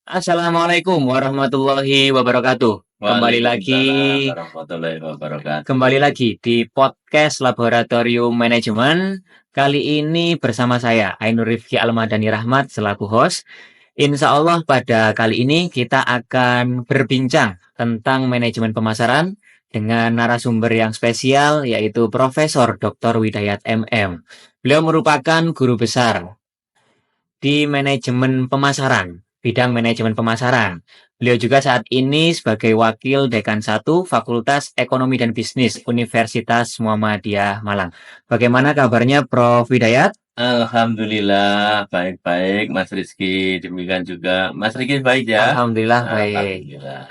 Assalamualaikum warahmatullahi wabarakatuh. Kembali lagi, Waalaikumsalam warahmatullahi wabarakatuh. kembali lagi di podcast Laboratorium Manajemen. Kali ini bersama saya, Ainur Rifki Almadani Rahmat selaku host. Insya Allah pada kali ini kita akan berbincang tentang manajemen pemasaran dengan narasumber yang spesial yaitu Profesor Dr. Widayat MM. Beliau merupakan guru besar di manajemen pemasaran, bidang manajemen pemasaran. Beliau juga saat ini sebagai Wakil Dekan 1 Fakultas Ekonomi dan Bisnis Universitas Muhammadiyah Malang. Bagaimana kabarnya Prof. Widayat? Alhamdulillah baik-baik Mas Rizky, demikian juga Mas Rizky baik ya? Alhamdulillah baik. Alhamdulillah.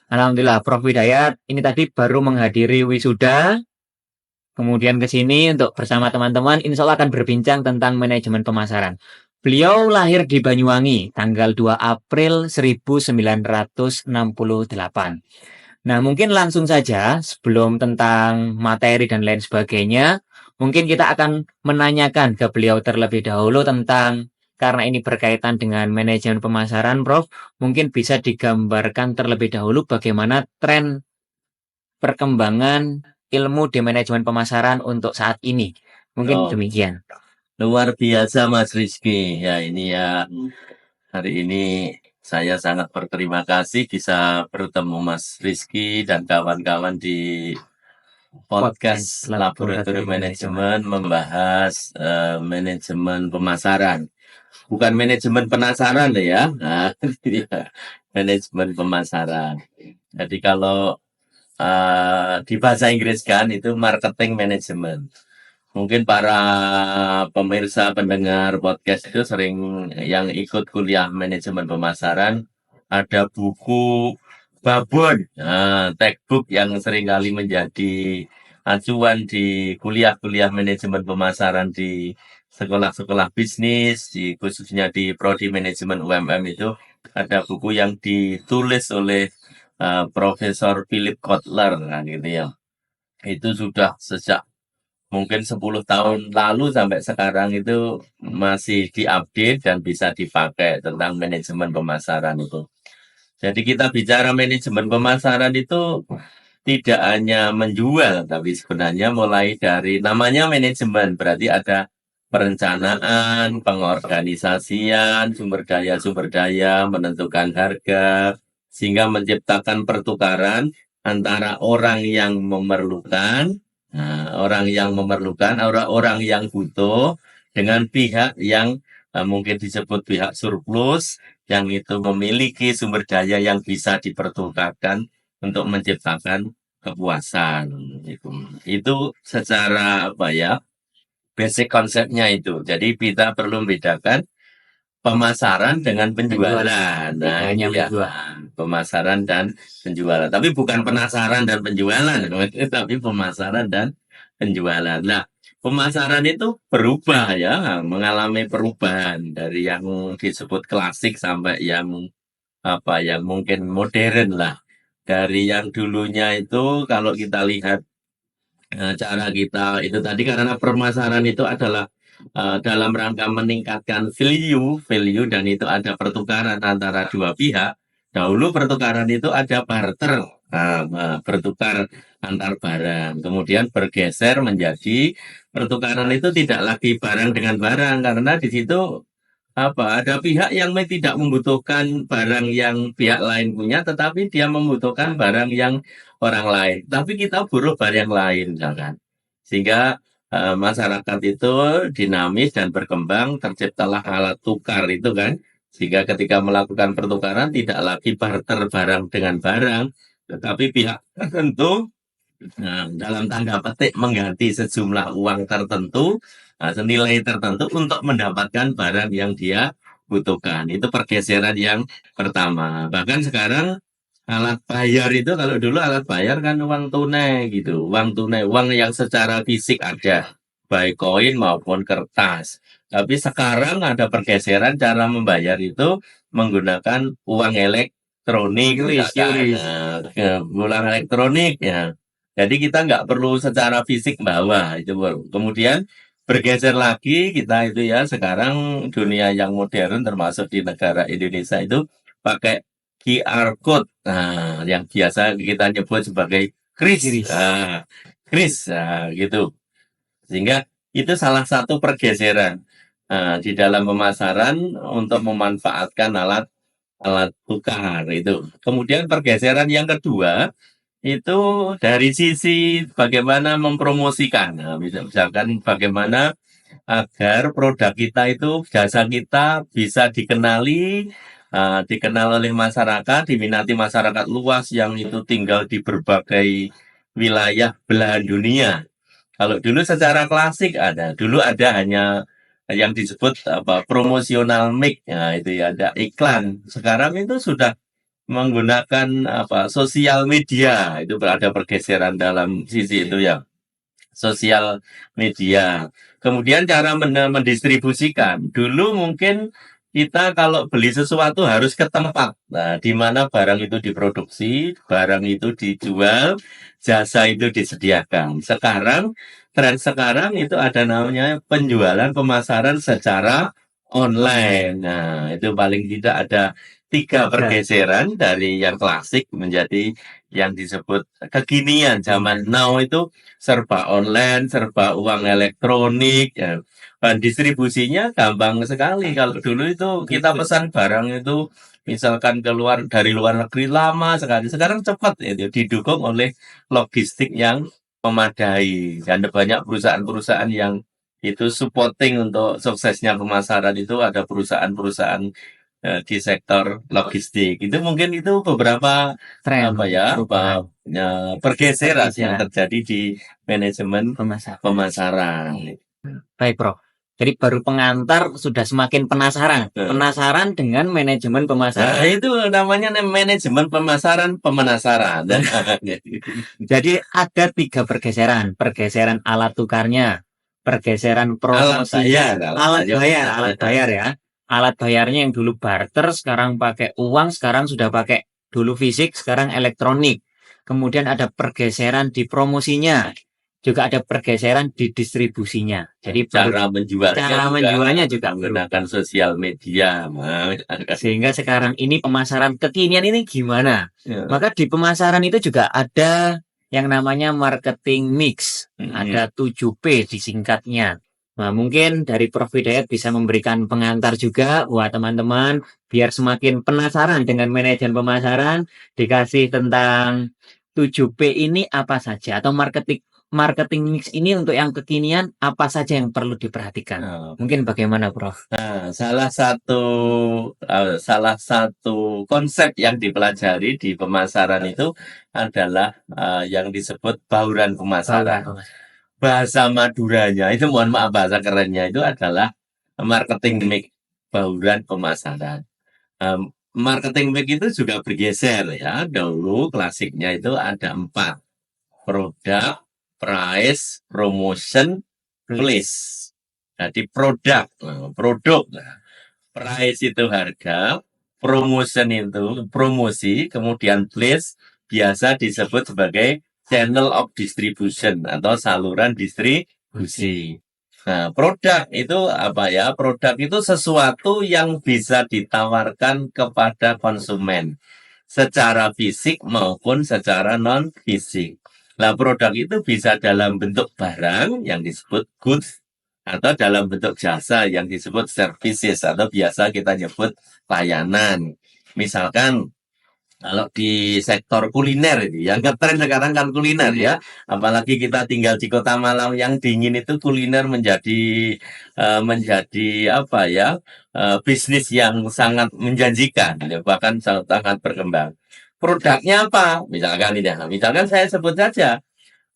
Alhamdulillah Prof. Widayat ini tadi baru menghadiri wisuda, kemudian ke sini untuk bersama teman-teman insya Allah akan berbincang tentang manajemen pemasaran. Beliau lahir di Banyuwangi tanggal 2 April 1968. Nah, mungkin langsung saja sebelum tentang materi dan lain sebagainya, mungkin kita akan menanyakan ke beliau terlebih dahulu tentang karena ini berkaitan dengan manajemen pemasaran, Prof. Mungkin bisa digambarkan terlebih dahulu bagaimana tren perkembangan ilmu di manajemen pemasaran untuk saat ini. Mungkin Oh, demikian. luar biasa Mas Rizky. Ya ini ya, hari ini saya sangat berterima kasih bisa bertemu Mas Rizky dan kawan-kawan di podcast Laboratorium Manajemen membahas manajemen pemasaran. Bukan manajemen penasaran loh ya. Nah, ya, manajemen pemasaran. Jadi kalau di bahasa Inggris kan itu marketing management. Mungkin para pemirsa pendengar podcast itu sering yang ikut kuliah manajemen pemasaran ada buku Babon, textbook yang seringkali menjadi acuan di kuliah-kuliah manajemen pemasaran di sekolah-sekolah bisnis, khususnya di prodi manajemen UMM itu ada buku yang ditulis oleh Profesor Philip Kotler, nah, gitu ya. Itu sudah sejak mungkin 10 tahun lalu sampai sekarang itu masih diupdate dan bisa dipakai tentang manajemen pemasaran itu. Jadi kita bicara manajemen pemasaran itu tidak hanya menjual, tapi sebenarnya mulai dari namanya manajemen, berarti ada perencanaan, pengorganisasian, sumber daya, menentukan harga, sehingga menciptakan pertukaran antara orang yang memerlukan, orang-orang yang butuh, dengan pihak yang mungkin disebut pihak surplus, yang itu memiliki sumber daya yang bisa dipertukarkan untuk menciptakan kepuasan. Itu secara apa ya, basic konsepnya itu. Jadi kita perlu membedakan pemasaran dengan penjualan. Nah, Hanya itu ya. menjual. Pemasaran dan penjualan. Tapi bukan penasaran dan penjualan, tapi pemasaran dan penjualan. Nah, pemasaran itu berubah ya, mengalami perubahan dari yang disebut klasik sampai yang apa yang mungkin modern lah. Dari yang dulunya itu kalau kita lihat cara kita itu tadi karena permasalahan itu adalah dalam rangka meningkatkan value dan itu ada pertukaran antara dua pihak. Dahulu pertukaran itu ada barter, bertukar antar barang. Kemudian bergeser menjadi pertukaran itu tidak lagi barang dengan barang karena di situ apa ada pihak yang tidak membutuhkan barang yang pihak lain punya, tetapi dia membutuhkan barang yang orang lain. Tapi kita buruh barang lain, misalkan. Sehingga masyarakat itu dinamis dan berkembang, terciptalah alat tukar itu kan. Sehingga ketika melakukan pertukaran tidak lagi barter barang dengan barang, tetapi pihak tertentu dalam tanda petik mengganti sejumlah uang tertentu, senilai tertentu untuk mendapatkan barang yang dia butuhkan. Itu pergeseran yang pertama. Bahkan sekarang alat bayar itu kalau dulu alat bayar kan uang tunai gitu, uang tunai, uang yang secara fisik ada, baik koin maupun kertas. Tapi sekarang ada pergeseran cara membayar itu menggunakan uang elektronik, uang elektronik ya. Jadi kita nggak perlu secara fisik bawa itu baru. Kemudian bergeser lagi kita itu ya sekarang dunia yang modern termasuk di negara Indonesia itu pakai QR code. Nah, yang biasa kita nyebut sebagai kris. Kris. Kris, gitu. Sehingga itu salah satu pergeseran di dalam pemasaran untuk memanfaatkan alat tukar itu. Kemudian pergeseran yang kedua itu dari sisi bagaimana mempromosikan. Nah, misalkan bagaimana agar produk kita itu, jasa kita bisa dikenali, dikenal oleh masyarakat, diminati masyarakat luas yang itu tinggal di berbagai wilayah belahan dunia. Kalau dulu secara klasik dulu ada hanya yang disebut promosional make, nah itu ya ada iklan. Sekarang itu sudah menggunakan sosial media, itu ada pergeseran dalam sisi itu ya, sosial media. Kemudian cara mendistribusikan. Dulu mungkin kita kalau beli sesuatu harus ke tempat, nah, di mana barang itu diproduksi, barang itu dijual, jasa itu disediakan. Tren sekarang itu ada namanya penjualan pemasaran secara online. Nah, itu paling tidak ada 3 pergeseran dari yang klasik menjadi yang disebut kekinian zaman now itu serba online, serba uang elektronik, ya. Dan distribusinya gampang sekali. Kalau dulu itu kita pesan barang itu misalkan dari luar negeri lama sekali. Sekarang cepat itu didukung oleh logistik yang memadai. Dan banyak perusahaan-perusahaan yang itu supporting untuk suksesnya pemasaran itu ada perusahaan-perusahaan di sektor logistik. Itu mungkin itu beberapa Tren pergeseran yang terjadi di manajemen pemasaran. Baik, Bro. Jadi baru pengantar sudah semakin penasaran. Penasaran dengan manajemen pemasaran. Nah, itu namanya manajemen pemasaran pemenasaran. Jadi ada 3 pergeseran. Pergeseran alat tukarnya, pergeseran promosi, alat bayar ya. Alat bayarnya yang dulu barter, sekarang pakai uang, sekarang sudah pakai dulu fisik, sekarang elektronik. Kemudian ada pergeseran di promosinya, juga ada pergeseran di distribusinya. Jadi cara menjualnya juga menggunakan sosial media. Sehingga sekarang ini pemasaran kekinian ini gimana? Ya. Maka di pemasaran itu juga ada yang namanya marketing mix. Ada 7P disingkatnya. Nah, mungkin dari Prof. Hidayat bisa memberikan pengantar juga buat teman-teman biar semakin penasaran dengan manajemen pemasaran, dikasih tentang 7P ini apa saja, atau marketing mix ini untuk yang kekinian apa saja yang perlu diperhatikan. Mungkin bagaimana, Prof? Nah, salah satu konsep yang dipelajari di pemasaran itu adalah yang disebut bauran pemasaran. Bahasa Maduranya itu, mohon maaf bahasa kerennya itu adalah marketing mix, bauran pemasaran. Marketing mix itu juga bergeser ya. Dulu klasiknya itu ada 4. Produk, price, promotion, place. Jadi produk, price itu harga, promotion itu promosi, kemudian place biasa disebut sebagai channel of distribution atau saluran distribusi. Nah, produk itu apa ya? Produk itu sesuatu yang bisa ditawarkan kepada konsumen secara fisik maupun secara non fisik. Nah, produk itu bisa dalam bentuk barang yang disebut goods atau dalam bentuk jasa yang disebut services atau biasa kita nyebut layanan. Misalkan kalau di sektor kuliner itu yang ngetren sekarang kan kuliner ya, apalagi kita tinggal di Kota Malang yang dingin itu kuliner menjadi apa ya, bisnis yang sangat menjanjikan ya, bahkan sangat berkembang. Produknya apa? Misalkan saya sebut saja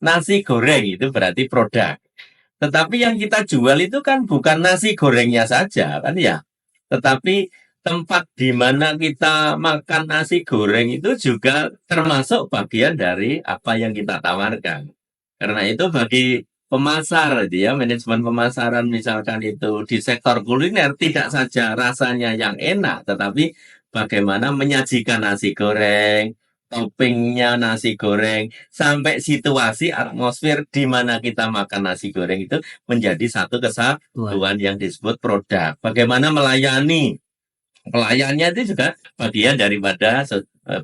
nasi goreng, itu berarti produk. Tetapi yang kita jual itu kan bukan nasi gorengnya saja kan ya, tetapi tempat di mana kita makan nasi goreng itu juga termasuk bagian dari apa yang kita tawarkan. Karena itu bagi pemasar itu ya, manajemen pemasaran misalkan itu di sektor kuliner tidak saja rasanya yang enak, tetapi bagaimana menyajikan nasi goreng, toppingnya nasi goreng, sampai situasi atmosfer di mana kita makan nasi goreng itu menjadi satu kesatuan yang disebut produk. Bagaimana melayani Pelayannya itu juga bagian daripada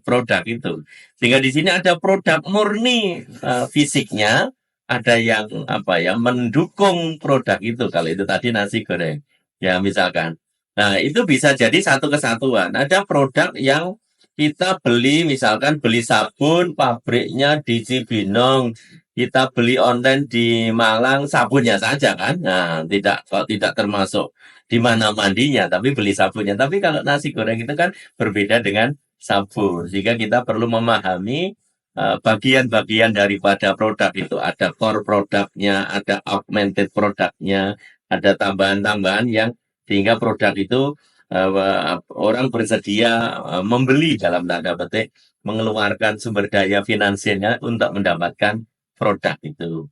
produk itu. Sehingga di sini ada produk murni fisiknya, ada yang apa ya mendukung produk itu. Kalau itu tadi nasi goreng, ya misalkan. Nah itu bisa jadi satu kesatuan. Ada produk yang kita beli, misalkan beli sabun pabriknya di Cibinong, kita beli online di Malang sabunnya saja kan. Nah tidak kok tidak termasuk di mana mandinya, tapi beli sabunnya. Tapi kalau nasi goreng itu kan berbeda dengan sabun, sehingga kita perlu memahami bagian-bagian daripada produk itu. Ada core produknya, ada augmented produknya, ada tambahan-tambahan yang sehingga produk itu orang bersedia membeli dalam tanda petik, mengeluarkan sumber daya finansialnya untuk mendapatkan produk itu.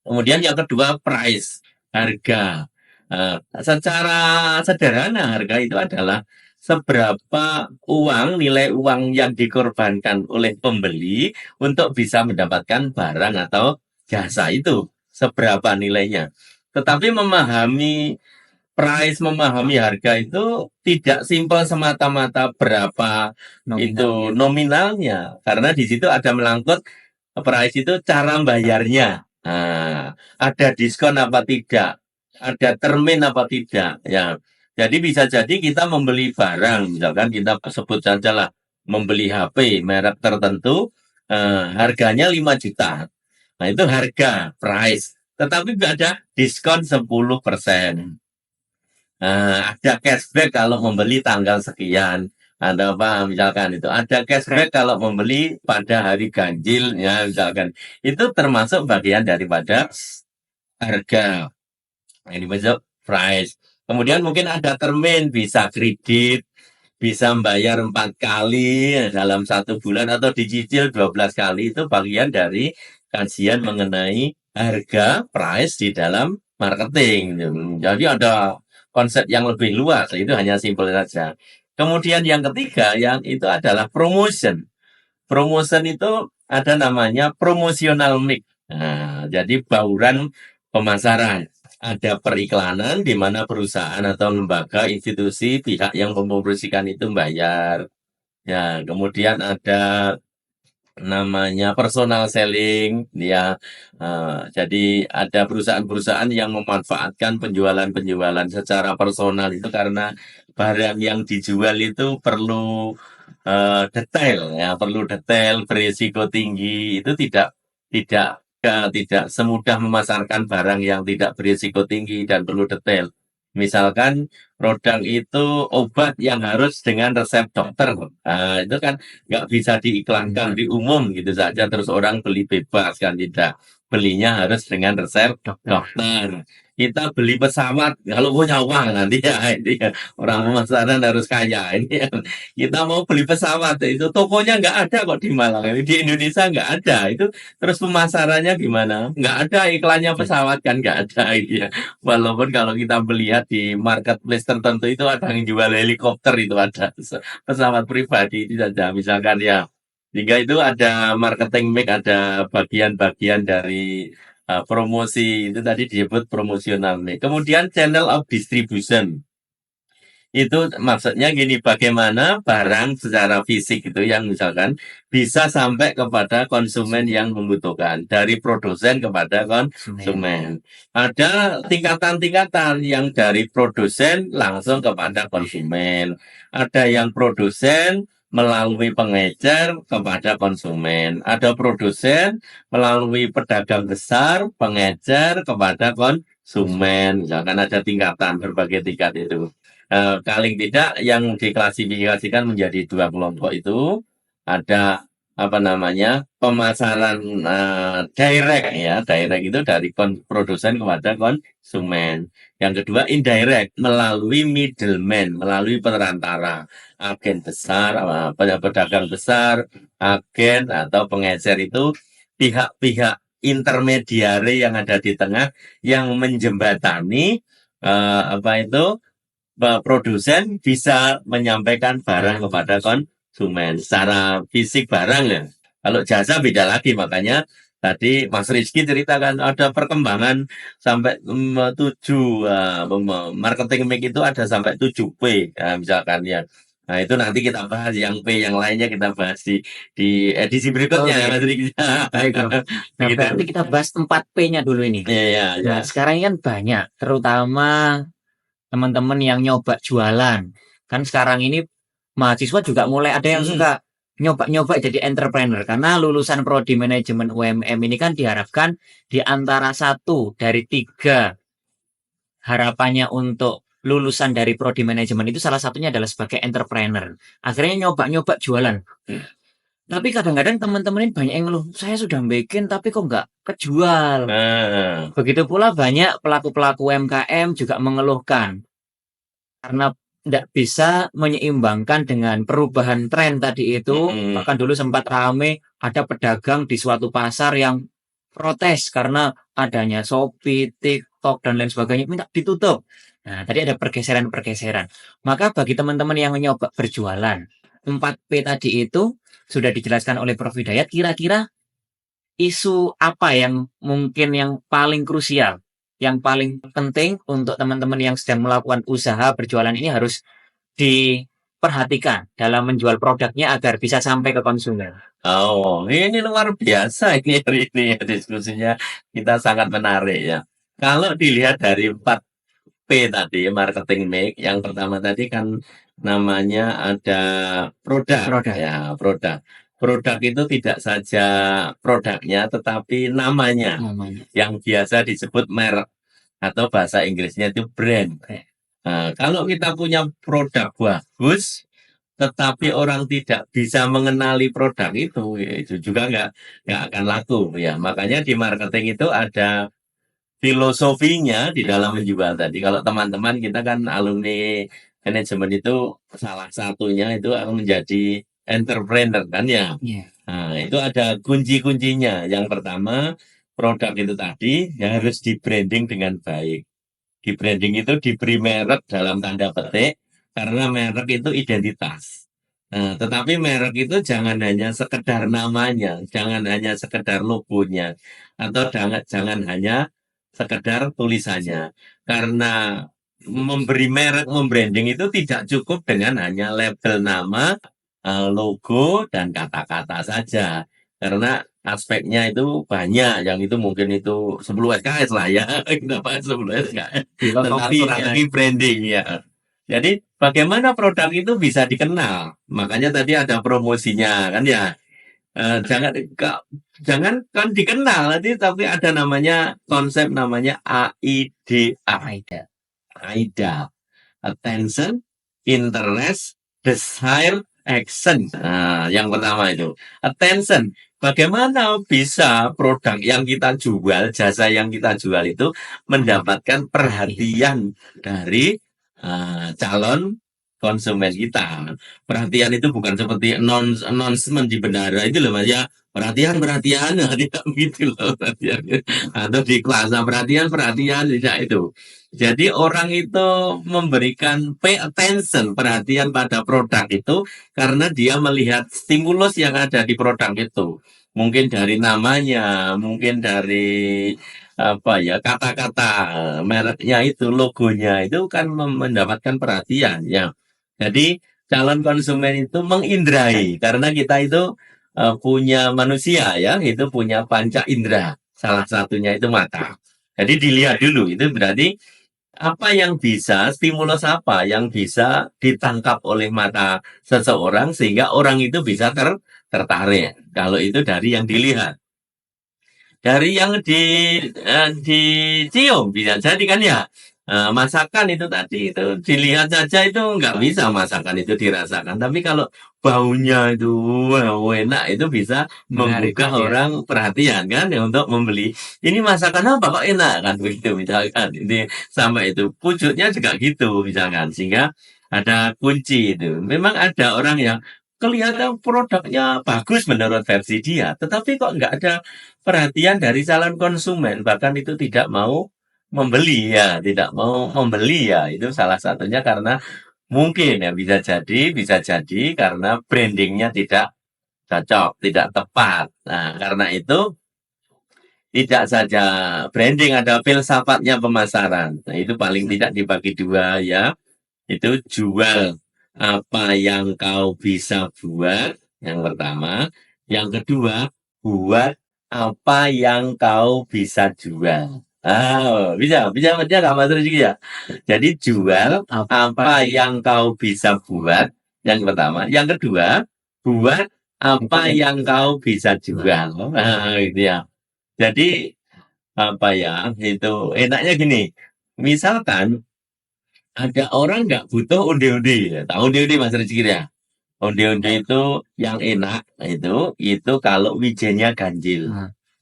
Kemudian yang kedua price, harga. Secara sederhana harga itu adalah seberapa uang, nilai uang yang dikorbankan oleh pembeli untuk bisa mendapatkan barang atau jasa itu. Seberapa nilainya. Tetapi memahami price, memahami harga itu tidak simpel semata-mata berapa itu nominalnya. Karena di situ ada melangkut price itu cara bayarnya. Nah, ada diskon apa tidak? Ada termin apa tidak? Ya. Jadi bisa jadi kita membeli barang, misalkan kita sebut saja lah membeli HP merek tertentu, harganya 5 juta. Nah, itu harga, price. Tetapi ada diskon 10%. Ada cashback kalau membeli tanggal sekian. Ada apa misalkan itu ada cashback kalau membeli pada hari ganjil ya misalkan itu termasuk bagian daripada harga. Nah, ini masuk price. Kemudian mungkin ada termin bisa kredit, bisa membayar 4 kali dalam 1 bulan atau dicicil 12 kali itu bagian dari kajian mengenai harga price di dalam marketing. Jadi ada konsep yang lebih luas, itu hanya simpel saja. Kemudian yang ketiga yang itu adalah promotion. Promotion itu ada namanya promotional mix. Nah, jadi bauran pemasaran. Ada periklanan di mana perusahaan atau lembaga, institusi, pihak yang mempromosikan itu bayar. Ya, kemudian ada namanya personal selling, ya. Jadi ada perusahaan-perusahaan yang memanfaatkan penjualan-penjualan secara personal itu karena barang yang dijual itu perlu detail, ya, perlu detail, berisiko tinggi. Itu tidak semudah memasarkan barang yang tidak berisiko tinggi dan perlu detail. Misalkan produk itu obat yang harus dengan resep dokter, itu kan nggak bisa diiklankan di umum gitu saja terus orang beli bebas kan tidak. Belinya harus dengan resep dokter. Kita beli pesawat kalau punya uang nanti ya, ini ya. Orang pemasaran harus kaya ini ya. Kita mau beli pesawat itu tokonya nggak ada kok di Malang ini di Indonesia nggak ada itu terus pemasarannya gimana nggak ada iklannya pesawat kan nggak ada ya. Walaupun kalau kita melihat di marketplace tertentu itu ada yang jual helikopter itu ada pesawat pribadi itu saja misalkan ya. Sehingga itu ada marketing mix, ada bagian-bagian dari promosi itu tadi disebut promotional mix. Kemudian channel of distribution. Itu maksudnya gini, bagaimana barang secara fisik itu yang misalkan bisa sampai kepada konsumen yang membutuhkan. Dari produsen kepada konsumen. Ada tingkatan-tingkatan yang dari produsen langsung kepada konsumen. Ada yang produsen melalui pengecer kepada konsumen. Ada produsen melalui pedagang besar, pengecer kepada konsumen. Misalkan ada tingkatan, berbagai tingkat itu. Paling tidak yang diklasifikasikan menjadi 2 kelompok itu ada apa namanya pemasaran direct ya direct itu dari produsen kepada konsumen. Yang kedua indirect melalui middleman, melalui perantara agen besar, pedagang besar, agen atau pengecer itu pihak-pihak intermediari yang ada di tengah yang menjembatani apa itu produsen bisa menyampaikan barang kepada konsumen secara fisik barang ya. Kalau jasa beda lagi makanya Tadi Mas Rizky ceritakan ada perkembangan sampai 7 marketing mix itu ada sampai 7P ya, misalkan ya. Nah, itu nanti kita bahas yang P yang lainnya kita bahas di edisi berikutnya ya Oke, Mas Rizky. baik bro. Nah Begitu. berarti kita bahas 4P-nya dulu ini. Iya, iya, iya. Nah sekarang ini kan banyak, terutama teman-teman yang nyoba jualan. Kan sekarang ini mahasiswa juga mulai ada yang Mm-mm. suka nyoba-nyoba jadi entrepreneur karena lulusan prodi manajemen UMM ini kan diharapkan di antara 1 dari 3 harapannya untuk lulusan dari prodi manajemen itu salah satunya adalah sebagai entrepreneur. Akhirnya nyoba-nyoba jualan. Tapi kadang-kadang teman-teman ini banyak yang ngeluh, saya sudah bikin tapi kok nggak kejual. Nah, Begitu pula banyak pelaku-pelaku UMKM juga mengeluhkan karena tidak bisa menyeimbangkan dengan perubahan tren tadi itu. mm-mm. Bahkan dulu sempat rame ada pedagang di suatu pasar yang protes karena adanya Shopee, TikTok, dan lain sebagainya minta ditutup. Nah, tadi ada pergeseran-pergeseran. Maka bagi teman-teman yang mencoba berjualan, 4P tadi itu sudah dijelaskan oleh Prof. Hidayat, kira-kira isu apa yang mungkin yang paling krusial, yang paling penting untuk teman-teman yang sedang melakukan usaha berjualan ini harus diperhatikan dalam menjual produknya agar bisa sampai ke konsumen. Oh, ini luar biasa ini hari ini ya diskusinya kita sangat menarik ya. Kalau dilihat dari 4P tadi marketing mix, yang pertama tadi kan namanya ada produk Produk ya, produk. Produk itu tidak saja produknya tetapi namanya namanya. yang biasa disebut merek atau bahasa Inggrisnya itu brand. Oke. Nah, kalau kita punya produk bagus tetapi orang tidak bisa mengenali produk itu, ya itu juga nggak akan laku ya. Makanya di marketing itu ada filosofinya di dalam menjual tadi. Kalau teman-teman kita kan alumni manajemen itu salah satunya itu akan menjadi entrepreneur kan ya. Iya. Nah, itu ada kunci-kuncinya. Yang pertama, produk itu tadi ya harus di branding dengan baik. Di branding itu diberi merek dalam tanda petik karena merek itu identitas. Nah, tetapi merek itu jangan hanya sekedar namanya, jangan hanya sekedar logonya, atau jangan hanya sekedar tulisannya. Karena memberi merek, membranding itu tidak cukup dengan hanya label nama, logo, dan kata-kata saja. Karena aspeknya itu banyak, yang itu mungkin itu 10 SKS lah ya, kita bahas 10 SKS tentang Filosofinya. strategi branding ya. Jadi bagaimana produk itu bisa dikenal? Makanya tadi ada promosinya kan ya. Jangan kan dikenal nanti, tapi ada namanya konsep namanya AIDA. Aida. AIDA. Attention, interest, desire, action. Nah, yang pertama itu attention. Bagaimana bisa produk yang kita jual, jasa yang kita jual itu mendapatkan perhatian dari calon konsumen kita. Perhatian itu bukan seperti announcement di bendera itu loh Mas ya. Perhatian, perhatian, nah, tidak begitu loh perhatian. Atau di kelas perhatian, perhatian tidak itu. Jadi orang itu memberikan pay attention, perhatian pada produk itu karena dia melihat stimulus yang ada di produk itu. Mungkin dari namanya, mungkin dari apa ya kata-kata mereknya itu, logonya itu kan mendapatkan perhatian ya. Jadi calon konsumen itu mengindrai karena kita itu punya manusia ya, itu punya panca indera. Salah satunya itu mata. Jadi dilihat dulu itu berarti apa yang bisa, stimulus apa yang bisa ditangkap oleh mata seseorang sehingga orang itu bisa tertarik. Kalau itu dari yang dilihat. Dari yang dicium bisa jadi kan ya. Masakan itu tadi itu dilihat saja itu nggak bisa masakan itu dirasakan. Tapi kalau baunya itu wow, enak itu bisa Menarik membuka perhatian. orang perhatian kan ya untuk membeli. Ini masakan apa kok enak kan begitu misalkan. Ini sama itu wujudnya juga gitu misalkan sehingga ada kunci itu. Memang ada orang yang kelihatan produknya bagus menurut versi dia, tetapi kok nggak ada perhatian dari calon konsumen, bahkan itu tidak mau membeli ya, tidak mau membeli ya. Itu salah satunya karena mungkin ya bisa jadi karena brandingnya tidak cocok, tidak tepat. Nah, karena itu tidak saja branding, ada filsafatnya pemasaran. Nah, itu paling tidak dibagi dua ya. Itu jual apa yang kau bisa buat, yang pertama. Yang kedua, buat apa yang kau bisa jual. Bisa baca nggak Mas Rizky ya? Jadi jual apa yang kau bisa buat, yang pertama. Yang kedua, buat apa yang kau bisa jual. Gitu ya. Jadi apa ya, itu enaknya gini. Misalkan ada orang nggak butuh onde-onde, ya. Tahu onde-onde Mas Rizky ya? Onde-onde itu yang enak itu kalau wijennya ganjil.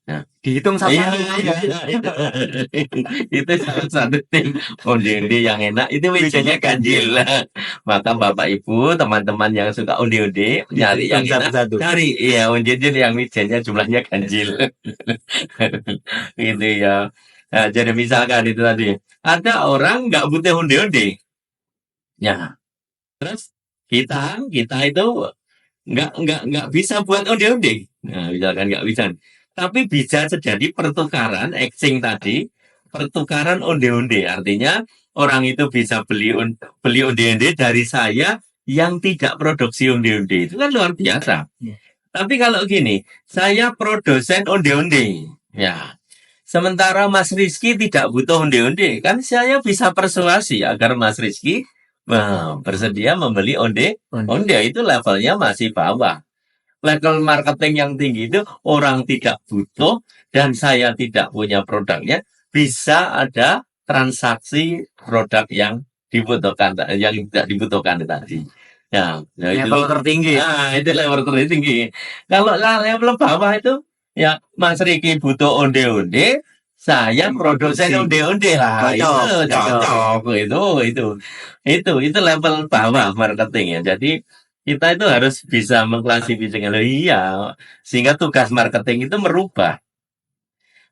Nah, Dihitung iya, sama iya, iya, iya. Itu salah satu tim onde-onde yang enak itu wijennya ganjil. Maka Bapak Ibu, teman-teman yang suka onde-onde nyari yang enak, satu-satu. cari iya onde-onde yang wijennya jumlahnya ganjil. Gitu ya. Nah, jadi misalkan itu tadi ada orang nggak butuh onde-onde. Ya, terus kita itu nggak bisa buat onde-onde. Nah, misalkan nggak bisa. Tapi bisa terjadi pertukaran exchange tadi, pertukaran onde-onde. Artinya orang itu bisa beli onde-onde dari saya yang tidak produksi onde-onde. Itu kan luar biasa. Tapi kalau gini, saya produsen onde-onde. Ya. Sementara Mas Rizky tidak butuh onde-onde, kan saya bisa persuasi agar Mas Rizky bersedia membeli onde itu levelnya masih bawah. Level marketing yang tinggi itu orang tidak butuh dan saya tidak punya produknya, bisa ada transaksi produk yang dibutuhkan, yang tidak dibutuhkan tadi. Ya itu Level tertinggi. itu level tertinggi. Kalau level bawah itu ya Mas Riki butuh onde-onde, saya produsen onde-onde lah. Itu cocok itu level bawah marketing ya. Jadi kita itu harus bisa mengklasifikasikan. Iya, sehingga tugas marketing itu merubah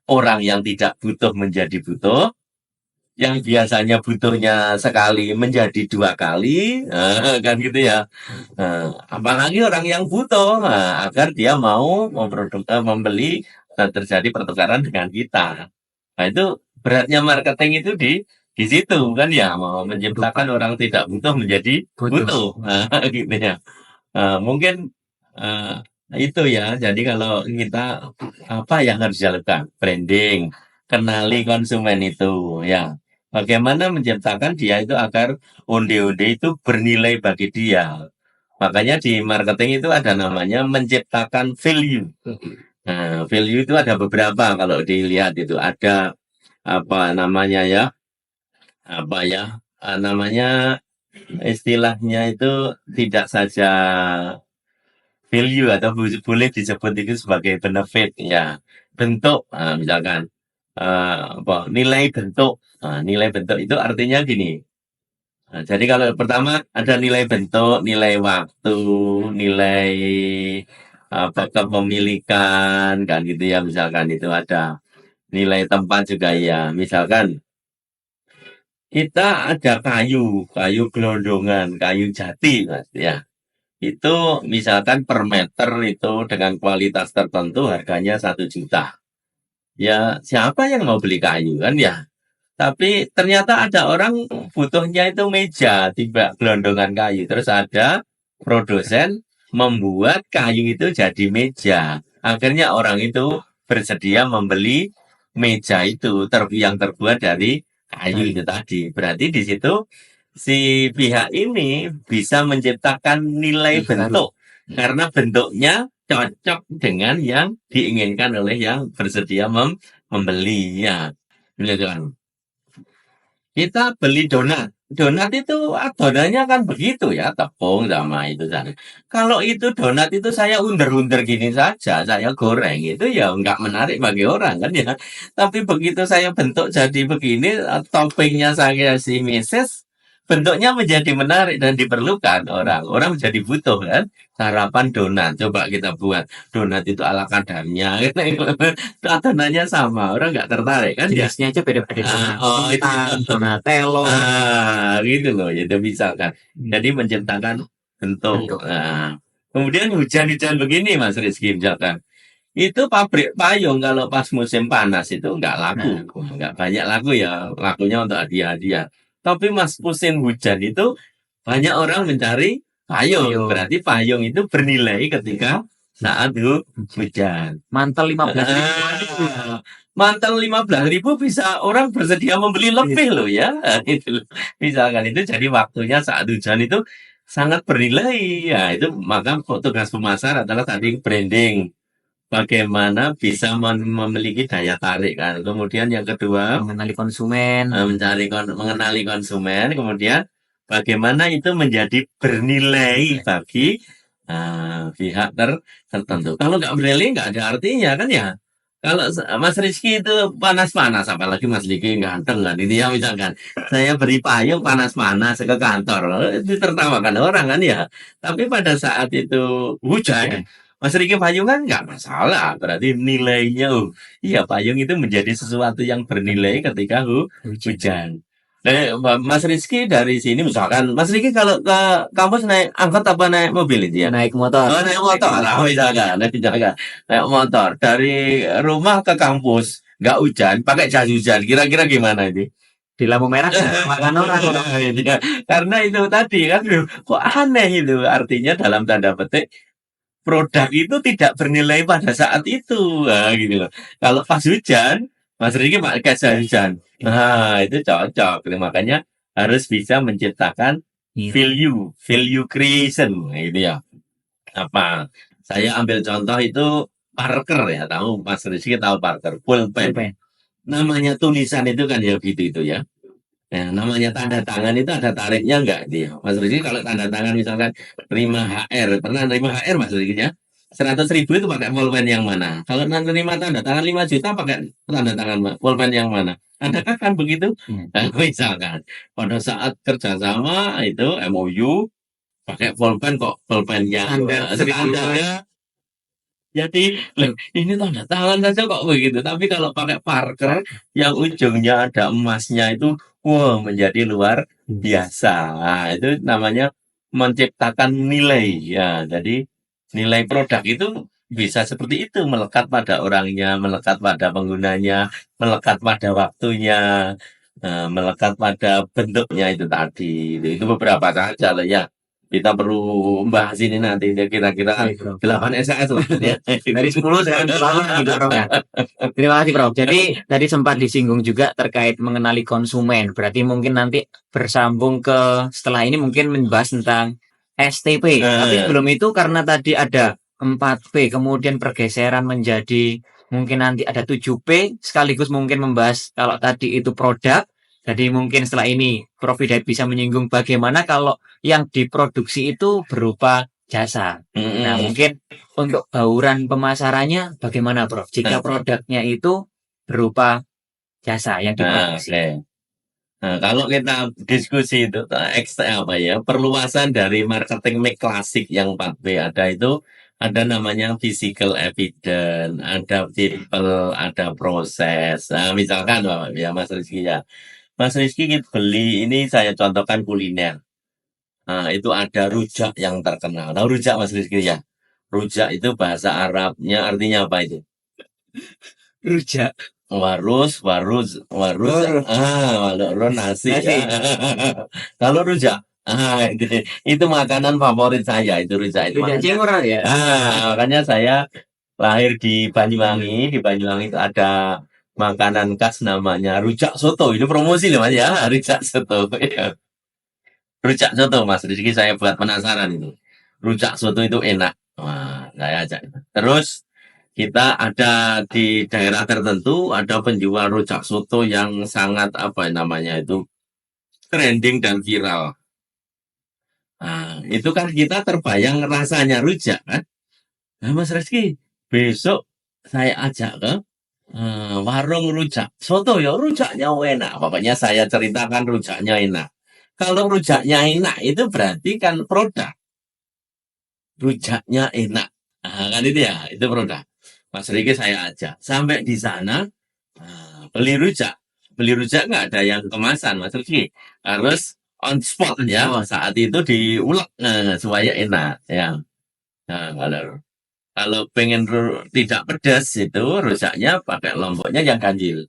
orang yang tidak butuh menjadi butuh, yang biasanya butuhnya sekali menjadi 2 kali, kan gitu ya. Apalagi orang yang butuh, agar dia mau membeli, terjadi pertukaran dengan kita. Nah, itu beratnya marketing itu di situ kan ya, mau menciptakan orang tidak butuh menjadi butuh. Gitu ya. Mungkin itu ya. Jadi kalau kita apa yang harus dilakukan? Branding, kenali konsumen itu ya. Bagaimana menciptakan dia itu agar onde-onde itu bernilai bagi dia. Makanya di marketing itu ada namanya menciptakan value. Nah, value itu ada beberapa kalau dilihat itu ada apa namanya ya? Apa ya? Namanya istilahnya itu tidak saja value atau boleh disebut itu sebagai benefit ya, bentuk. Misalkan apa nilai bentuk. Nilai bentuk itu artinya gini. Jadi kalau pertama ada nilai bentuk, nilai waktu, nilai apa kepemilikan kan gitu ya, misalkan itu ada nilai tempat juga ya. Misalkan kita ada kayu gelondongan, kayu jati Mas ya. Itu misalkan per meter itu dengan kualitas tertentu harganya 1 juta. Ya siapa yang mau beli kayu kan ya? Tapi ternyata ada orang butuhnya itu meja, tiba gelondongan kayu. Terus ada produsen membuat kayu itu jadi meja. Akhirnya orang itu bersedia membeli meja itu yang terbuat dari kayu itu tadi. Berarti di situ si pihak ini bisa menciptakan nilai bentuk karena bentuknya cocok dengan yang diinginkan oleh yang bersedia membeli ya. Gitu kan. Kita beli donat. Donat itu adonannya kan begitu ya, tepung sama itu tadi. Kalau itu donat itu saya under-under gini saja, saya goreng itu ya nggak menarik bagi orang kan ya. Tapi begitu saya bentuk jadi begini, toppingnya saya si Mrs. Bentuknya menjadi menarik dan diperlukan orang. Orang menjadi butuh kan. Sarapan donat, coba kita buat donat itu ala kadarnya. Adonannya sama, orang nggak tertarik kan ya. Jenisnya aja beda-beda. Itu Donatello. gitu loh, ya udah bisa kan. Jadi menciptakan bentuk. Kemudian hujan-hujan begini Mas Rizky misalkan. Itu pabrik payung kalau pas musim panas itu nggak laku, nggak banyak laku ya, lakunya untuk hadiah-hadiah. Tapi mas musim hujan itu banyak orang mencari payung, Payung. berarti payung itu bernilai ketika saat hujan. Mantel 15.000. Ah, mantel 15.000 bisa orang bersedia membeli lebih loh ya. Itu misalkan itu jadi waktunya saat hujan itu sangat bernilai. Ya, itu maka tugas pemasar adalah tadi branding. Bagaimana bisa memiliki daya tarik kan. Kemudian yang kedua, Mengenali konsumen. mengenali konsumen. Kemudian bagaimana itu menjadi bernilai bagi pihak tertentu. Kalau nggak bernilai nggak ada artinya kan ya. Kalau Mas Rizky itu panas-panas, apalagi Mas Rizky ganteng kan, ini ya misalkan saya beri payung panas-panas ke kantor, itu tertawakan orang kan ya. Tapi pada saat itu hujan, Mas Riki payung kan nggak masalah, berarti nilainya, iya payung itu menjadi sesuatu yang bernilai ketika hujan. Mas Rizky dari sini misalkan, Mas Rizky kalau ke kampus naik angkot apa naik mobil itu ya? Naik motor. Oh, naik motor lah, misalkan, naik motor dari rumah ke kampus, nggak hujan, pakai jas hujan, kira-kira gimana ini? Di lampu merah makan orang. Ya, karena itu tadi kan, kok aneh itu, artinya dalam tanda petik produk itu tidak bernilai pada saat itu. Nah, gitu loh. Kalau pas hujan, Mas Riki pakai jas hujan. Nah, itu cocok. Makanya harus bisa menciptakan value creation. Nah, itu ya. Apa? Saya ambil contoh itu Parker ya, tahu Mas Rizky tahu Parker, pulpen. Namanya tulisan itu kan ya gitu itu ya. Nah, namanya tanda tangan itu ada tarifnya enggak dia? Mas Rizky kalau tanda tangan misalkan terima HR, pernah terima HR Mas Rizky ya? 100.000 itu pakai pulpen yang mana? Kalau menerima tanda tangan 5 juta pakai tanda tangan pulpen yang mana? Adakah kan begitu? Nah, misalkan pada saat kerjasama itu MOU pakai pulpen kok pulpennya standarnya. Jadi ini tanda tangan saja kok begitu. Tapi kalau pakai Parker yang ujungnya ada emasnya itu, wah menjadi luar biasa. Nah, itu namanya menciptakan nilai ya. Jadi nilai produk itu bisa seperti itu, melekat pada orangnya, melekat pada penggunanya, melekat pada waktunya, melekat pada bentuknya itu tadi. Itu beberapa saja lah ya. Kita perlu membahas ini nanti kira-kira 8 SKS lah. Ya. Dari 10 dengan selama gitu, Prof. Terima kasih, Prof. Jadi tadi sempat disinggung juga terkait mengenali konsumen. Berarti mungkin nanti bersambung ke setelah ini mungkin membahas tentang STP. Tapi sebelum itu karena tadi ada 4P, kemudian pergeseran menjadi mungkin nanti ada 7P, sekaligus mungkin membahas kalau tadi itu produk. Jadi mungkin setelah ini Prof Hidayat bisa menyinggung bagaimana kalau yang diproduksi itu berupa jasa. Nah, mungkin untuk bauran pemasarannya bagaimana, Prof? Jika produknya itu berupa jasa yang diproduksi. Nah, kalau kita diskusi itu apa ya, perluasan dari marketing mix klasik yang 4B ada itu, ada namanya physical evidence, ada people, ada proses. Nah, misalkan ya Mas Rizky ya. Mas Rizky beli ini saya contohkan kuliner. Nah, itu ada rujak yang terkenal. Tahu rujak Mas Rizky ya? Rujak itu bahasa Arabnya artinya apa itu? Rujak. Warus, nasi. Kalau rujak, itu makanan favorit saya, itu rujak itu. Rujak cingur ya. Makanya saya lahir di Banyuwangi. Di Banyuwangi itu ada makanan khas namanya rujak soto. Itu promosi loh Mas ya, rujak soto. Rujak soto Mas Rizky saya buat penasaran itu. Rujak soto itu enak. Wah, saya ajak. Terus kita ada di daerah tertentu ada penjual rujak soto yang sangat apa namanya itu trending dan viral. Nah, itu kan kita terbayang rasanya rujak kan. Nah, Mas Rizky, besok saya ajak ke warung rujak soto ya rujaknya enak. Pokoknya saya ceritakan rujaknya enak. Kalau rujaknya enak itu berarti kan produk. Rujaknya enak. Nah, kan itu ya, itu produk. Mas Riki saya ajak. Sampai di sana, beli rujak. Beli rujak nggak ada yang kemasan, Mas Riki. Harus on spot ya. Saat itu diulek supaya enak. Ya. Nah, Kalau pengen tidak pedas itu rujaknya pakai lomboknya yang ganjil.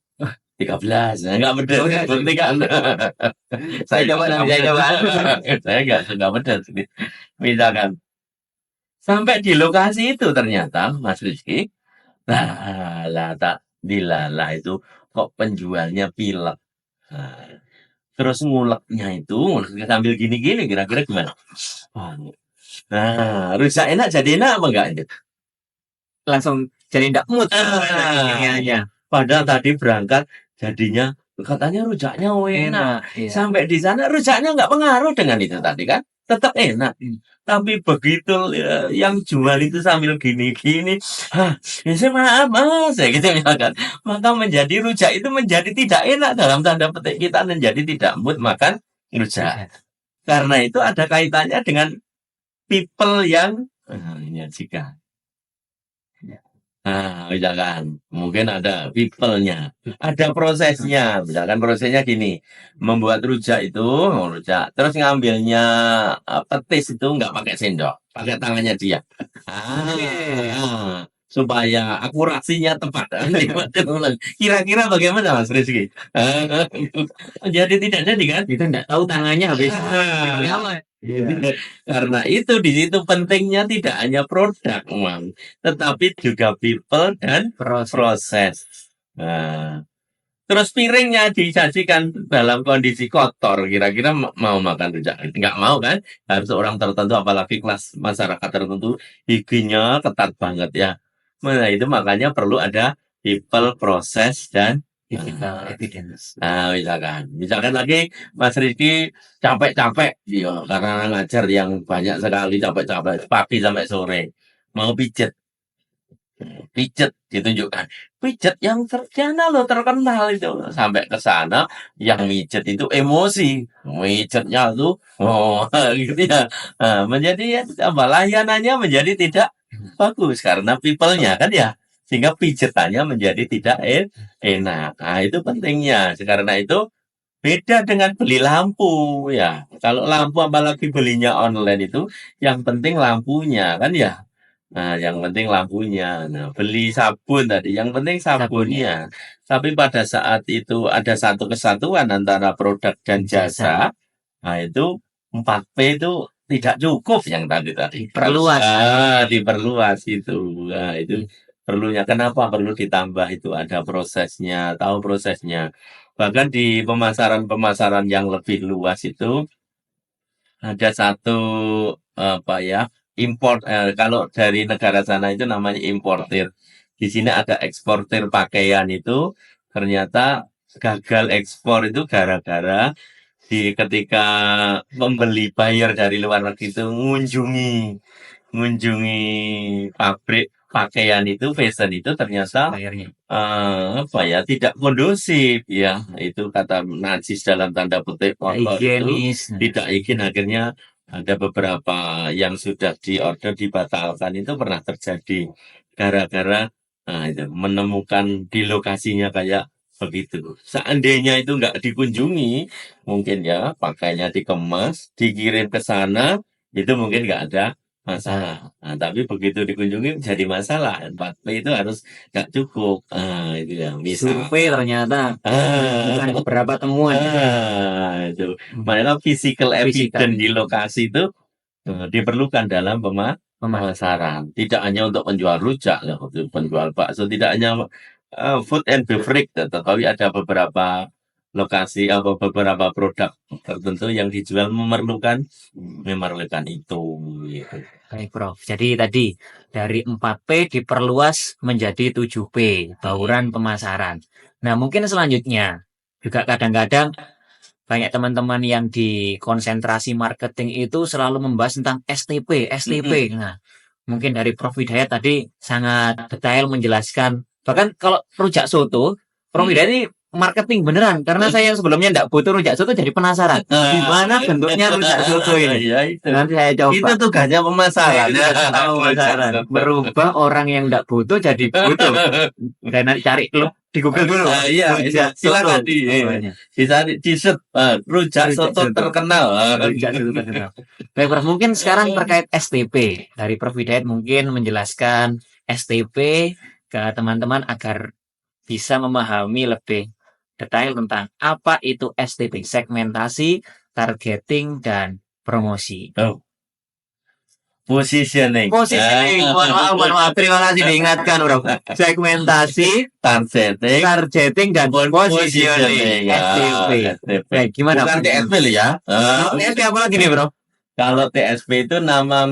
13, nah, nggak pedas. Oh, nggak sih. Bukti kan? Saya coba nanti, saya coba. Saya nggak suka pedas. Misalkan sampai di lokasi itu ternyata Mas Rizky, lah tak dilalah itu kok penjualnya pilek. Nah, terus nguleknya itu sambil gini-gini kira-kira gimana? Nah, rusak enak jadi enak apa enggak itu? Langsung jadi ndak mood. Ah, padahal tadi berangkat jadinya katanya rujaknya enak. Enak, iya. Sampai di sana rujaknya nggak pengaruh dengan itu tadi kan? Tetap enak. Tapi begitu yang jual itu sambil gini-gini, ya saya maaf mas, ya gitu misalkan. Maka menjadi rujak itu menjadi tidak enak dalam tanda petik kita menjadi tidak mood makan rujak. Karena itu ada kaitannya dengan people yang menyajikan. Nah, misalkan mungkin ada people-nya, ada prosesnya. Misalkan prosesnya gini, membuat rujak itu, rujak, terus ngambilnya petis itu nggak pakai sendok, pakai tangannya dia. Supaya akurasinya tepat. Kira-kira bagaimana Mas Rizky? Jadi tidak jadi kan? Kita nggak tahu tangannya habis. Karena itu di situ pentingnya tidak hanya produk, Mang, tetapi juga people dan proses. Nah, terus piringnya disajikan dalam kondisi kotor, kira-kira mau makan rujak? Nggak mau kan? Harus orang tertentu, apalagi kelas masyarakat tertentu, giginya ketat banget ya. Nah, itu makanya perlu ada people, proses, dan evidence. Nah, misalkan lagi Mas Rizky capek-capek, iya, karena ngajar yang banyak sekali capek-capek pagi sampai sore, mau pijet, ditunjukkan, pijet yang terkenal itu sampai ke sana, yang mijet itu emosi, mijetnya tuh, gitu ya, menjadi ya, layanannya menjadi tidak bagus karena people-nya kan ya. Sehingga pijetannya menjadi tidak enak. Nah, itu pentingnya. Karena itu beda dengan beli lampu ya. Kalau lampu apalagi belinya online itu yang penting lampunya kan ya. Nah, yang penting lampunya. Nah, beli sabun tadi, yang penting sabunnya. Tapi pada saat itu ada satu kesatuan antara produk dan jasa. Nah, itu 4P itu tidak cukup yang tadi. Diperluas. Diperluas itu. Nah, itu perlunya. Kenapa perlu ditambah itu? Ada prosesnya, tahu prosesnya. Bahkan di pemasaran-pemasaran yang lebih luas itu ada satu apa ya, import, kalau dari negara sana itu namanya importir. Di sini ada eksportir pakaian itu ternyata gagal ekspor itu gara-gara ketika pembeli buyer dari luar negeri itu mengunjungi pabrik pakaian itu, fashion itu ternyata apa ya, tidak kondusif ya, itu kata najis dalam tanda petik, kotor itu tidak higienis. Akhirnya ada beberapa yang sudah diorder dibatalkan, itu pernah terjadi gara-gara itu menemukan di lokasinya kayak begitu. Seandainya itu nggak dikunjungi, mungkin ya pakainya dikemas, dikirim ke sana, itu mungkin nggak ada masalah. Nah, tapi begitu dikunjungi jadi masalah. 4P itu harus nggak cukup. Itu ya. Survei ternyata bukan beberapa temuan. Itu. Makanya physical evidence di lokasi itu diperlukan dalam pemasaran. Tidak hanya untuk penjual rujak, penjual bakso, tidak hanya food and beverage, tetapi ada beberapa lokasi atau beberapa produk tertentu yang dijual memerlukan itu. Gitu. Baik, Prof. Jadi tadi dari 4P diperluas menjadi 7P, bauran pemasaran. Nah, mungkin selanjutnya juga kadang-kadang banyak teman-teman yang di konsentrasi marketing itu selalu membahas tentang STP. Nah, mungkin dari Prof Hidayat tadi sangat detail menjelaskan. Bahkan kalau rujak soto, Prof Hidayat ini marketing beneran, karena saya yang sebelumnya tidak butuh rujak soto jadi penasaran gimana bentuknya rujak soto ini. Nanti saya coba. Itu tugasnya pemasaran. Merubah orang yang tidak butuh jadi butuh. Dan nanti cari klub Di Google dulu. Iya, Rujak silakan soto. Namanya. di set rujak Rujak soto soto. terkenal. Rujak soto terkenal. Baik, Prof. Mungkin sekarang terkait STP. Dari Prof Hidayat mungkin menjelaskan STP ke teman-teman agar bisa memahami lebih detail tentang apa itu STP, segmentasi, targeting, dan promosi. Oh, positioning. Positioning, mohon maaf, terima kasih diingatkan, Bro. Segmentasi, Targeting, targeting, dan positioning. STP. STP. Baik, gimana? Bukan TSP loh ya. Kalau TSP apa lagi nih, Bro? Kalau TSP itu nama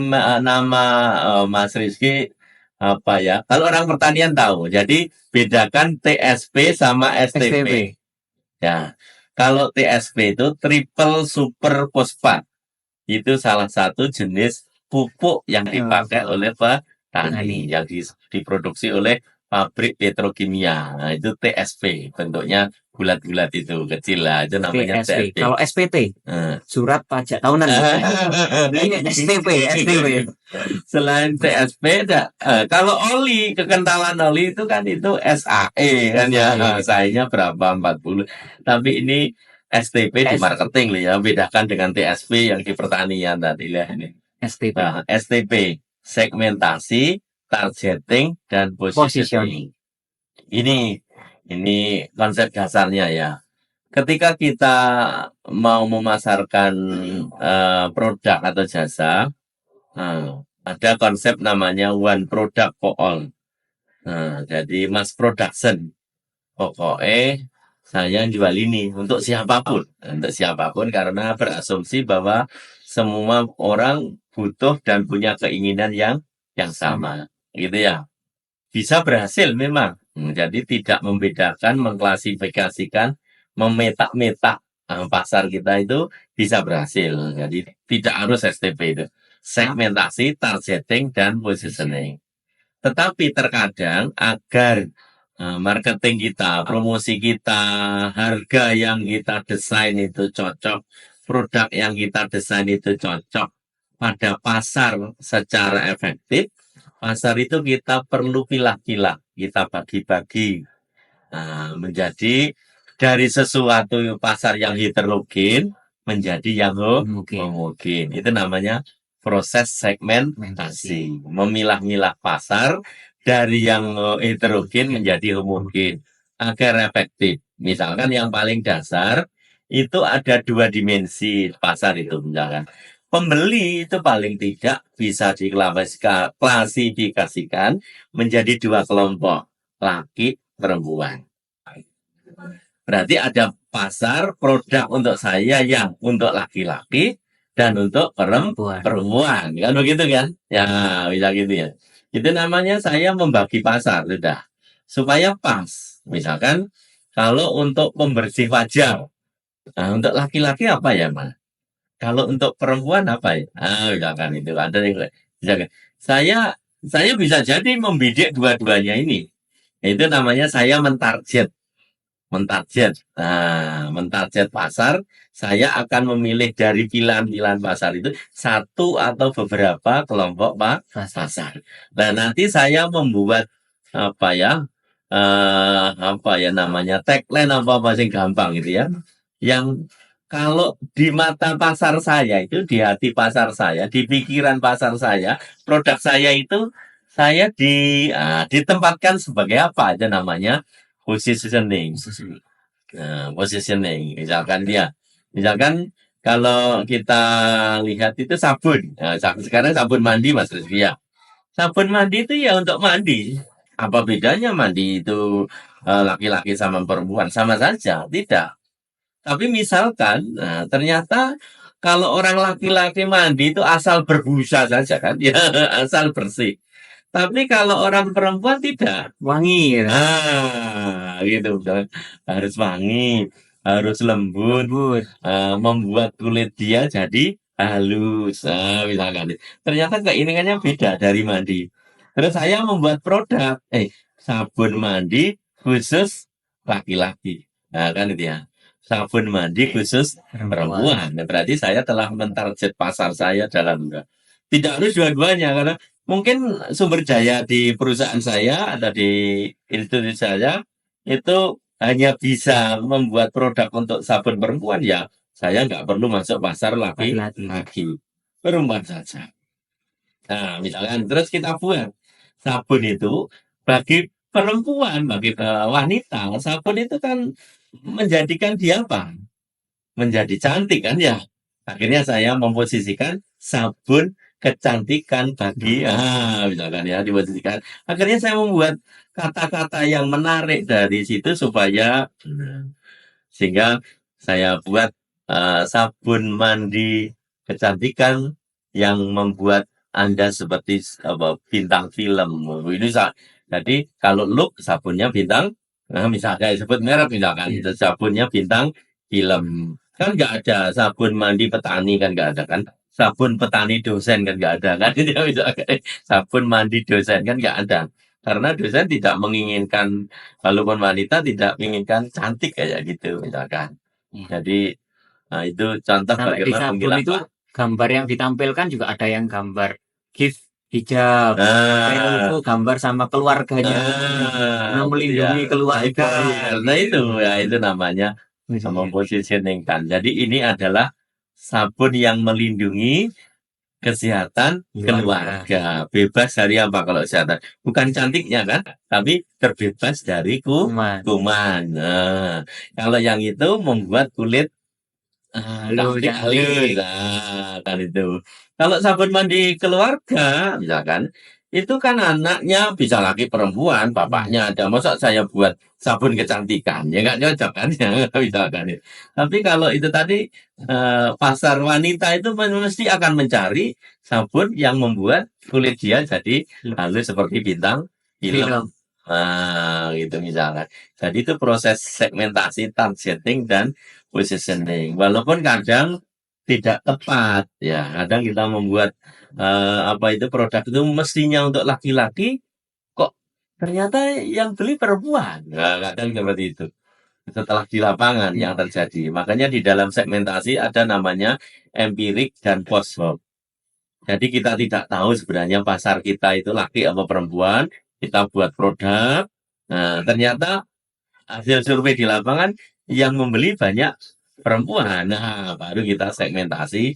Mas Rizky apa ya? Kalau orang pertanian tahu. Jadi bedakan TSP sama STP. STP. Ya. Kalau TSP itu triple super fosfat. Itu salah satu jenis pupuk yang dipakai oleh petani yang diproduksi oleh pabrik petrokimia. Nah, itu TSP, bentuknya bulat-bulat itu kecil lah, itu namanya TSP. TSP. Kalau SPT, surat pajak tahunan. Ini STP. Selain TSP, kalau oli, kekentalan oli itu kan itu SAE kan ya, SAE-nya berapa 40. Tapi ini STP di marketing loh ya, bedakan dengan TSP yang di pertanian tadi lah ini. STP. Nah, STP, segmentasi, targeting, dan positioning. Ini konsep dasarnya ya. Ketika kita mau memasarkan produk atau jasa, ada konsep namanya one product for all. Jadi mass production. Pokoknya saya jual ini untuk siapapun. Untuk siapapun karena berasumsi bahwa semua orang butuh dan punya keinginan yang sama. Gitu ya. Bisa berhasil memang. Jadi tidak membedakan, mengklasifikasikan, memetak-metak pasar kita itu bisa berhasil. Jadi tidak harus STP itu. Segmentasi, targeting, dan positioning. Tetapi terkadang agar marketing kita, promosi kita, harga yang kita desain itu cocok, produk yang kita desain itu cocok pada pasar secara efektif, pasar itu kita perlu pilah-pilah, kita bagi-bagi menjadi dari sesuatu pasar yang heterogen menjadi yang homogen. Itu namanya proses segmentasi, memilah-milah pasar dari yang heterogen menjadi homogen agar efektif. Misalkan yang paling dasar itu ada 2 dimensi pasar itu, misalkan pembeli itu paling tidak bisa diklasifikasikan menjadi 2 kelompok, laki perempuan. Berarti ada pasar produk untuk saya yang untuk laki-laki dan untuk perempuan, kan begitu kan? Ya, bisa gitu ya. Itu namanya saya membagi pasar, sudah. Supaya pas. Misalkan, kalau untuk pembersih wajah, untuk laki-laki apa ya, Mas? Kalau untuk perempuan apa ya? Misalkan itu ada yang misalkan. Saya bisa jadi membidik dua-duanya ini. Itu namanya saya mentarget. Mentarget pasar, saya akan memilih dari pilihan-pilihan pasar itu satu atau beberapa kelompok pasar. Nah, nanti saya membuat namanya tagline apa sing gampang gitu ya. Yang kalau di mata pasar saya itu, di hati pasar saya, di pikiran pasar saya, produk saya itu saya ditempatkan sebagai apa aja namanya positioning. Positioning. Misalkan kalau kita lihat itu sabun. Sekarang sabun mandi, Mas Rizky ya. Sabun mandi itu ya untuk mandi. Apa bedanya mandi itu laki-laki sama perempuan? Sama saja, tidak. Tapi misalkan, ternyata kalau orang laki-laki mandi itu asal berbusa saja kan, ya asal bersih. Tapi kalau orang perempuan tidak, wangi. Gitu. Harus wangi, harus lembut, membuat kulit dia jadi halus. Misalkan. Ternyata keinginannya beda dari mandi. Terus saya membuat produk, sabun mandi khusus laki-laki. Kan itu ya. Sabun mandi khusus perempuan. Nah, berarti saya telah mentarget pasar saya dalam tidak harus dua-duanya karena mungkin sumber daya di perusahaan saya atau di institusi saya itu hanya bisa membuat produk untuk sabun perempuan, ya saya nggak perlu masuk pasar Laki-laki. lagi. Perempuan saja. Nah, misalkan terus kita buat sabun itu bagi perempuan, bagi wanita, sabun itu kan menjadikan dia apa? Menjadi cantik kan ya. Akhirnya saya memposisikan sabun kecantikan bagi misalkan ya diposisikan. Akhirnya saya membuat kata-kata yang menarik dari situ supaya sehingga saya buat sabun mandi kecantikan yang membuat Anda seperti bintang film. Ini jadi kalau look sabunnya bintang, misalnya sebut merek misalkan itu sabunnya bintang film. Kan nggak ada sabun mandi petani kan nggak ada kan. Sabun petani dosen kan nggak ada kan. Itu misalkan sabun mandi dosen kan nggak ada. Karena dosen tidak menginginkan, walaupun wanita tidak menginginkan cantik kayak gitu misalkan. Jadi itu contoh Sampai di bagaimana sabun menggilah itu gambar yang ditampilkan juga ada yang gambar gift hijab. Kayak itu Nah, gambar sama keluarganya, karena ya, melindungi keluarga. nah itu ya itu namanya mempositioningkan. Jadi ini adalah sabun yang melindungi kesehatan keluarga. Bebas dari apa kalau kesehatan? Bukan cantiknya kan, tapi terbebas dari Kuman. kuman. Nah, kalau yang itu membuat kulit cantik halus. Kan itu. Kalau sabun mandi keluarga, misalkan, itu kan anaknya bisa laki perempuan, bapaknya ada. Masa saya buat sabun kecantikan? Ya nggak cocok kan? Ya, misalkan. Tapi kalau itu tadi, pasar wanita itu mesti akan mencari sabun yang membuat kulit dia jadi halus seperti bintang film. Gitu misalkan. Jadi itu proses segmentasi, targeting, dan positioning. Walaupun kadang tidak tepat, ya. Kadang kita membuat produk itu mestinya untuk laki-laki, kok ternyata yang beli perempuan. Nah, kadang seperti itu. Setelah di lapangan yang terjadi. Makanya di dalam segmentasi ada namanya empirik dan post hoc. Jadi kita tidak tahu sebenarnya pasar kita itu laki atau perempuan. Kita buat produk. Nah, ternyata hasil survei di lapangan yang membeli banyak perempuan. Nah, baru kita segmentasi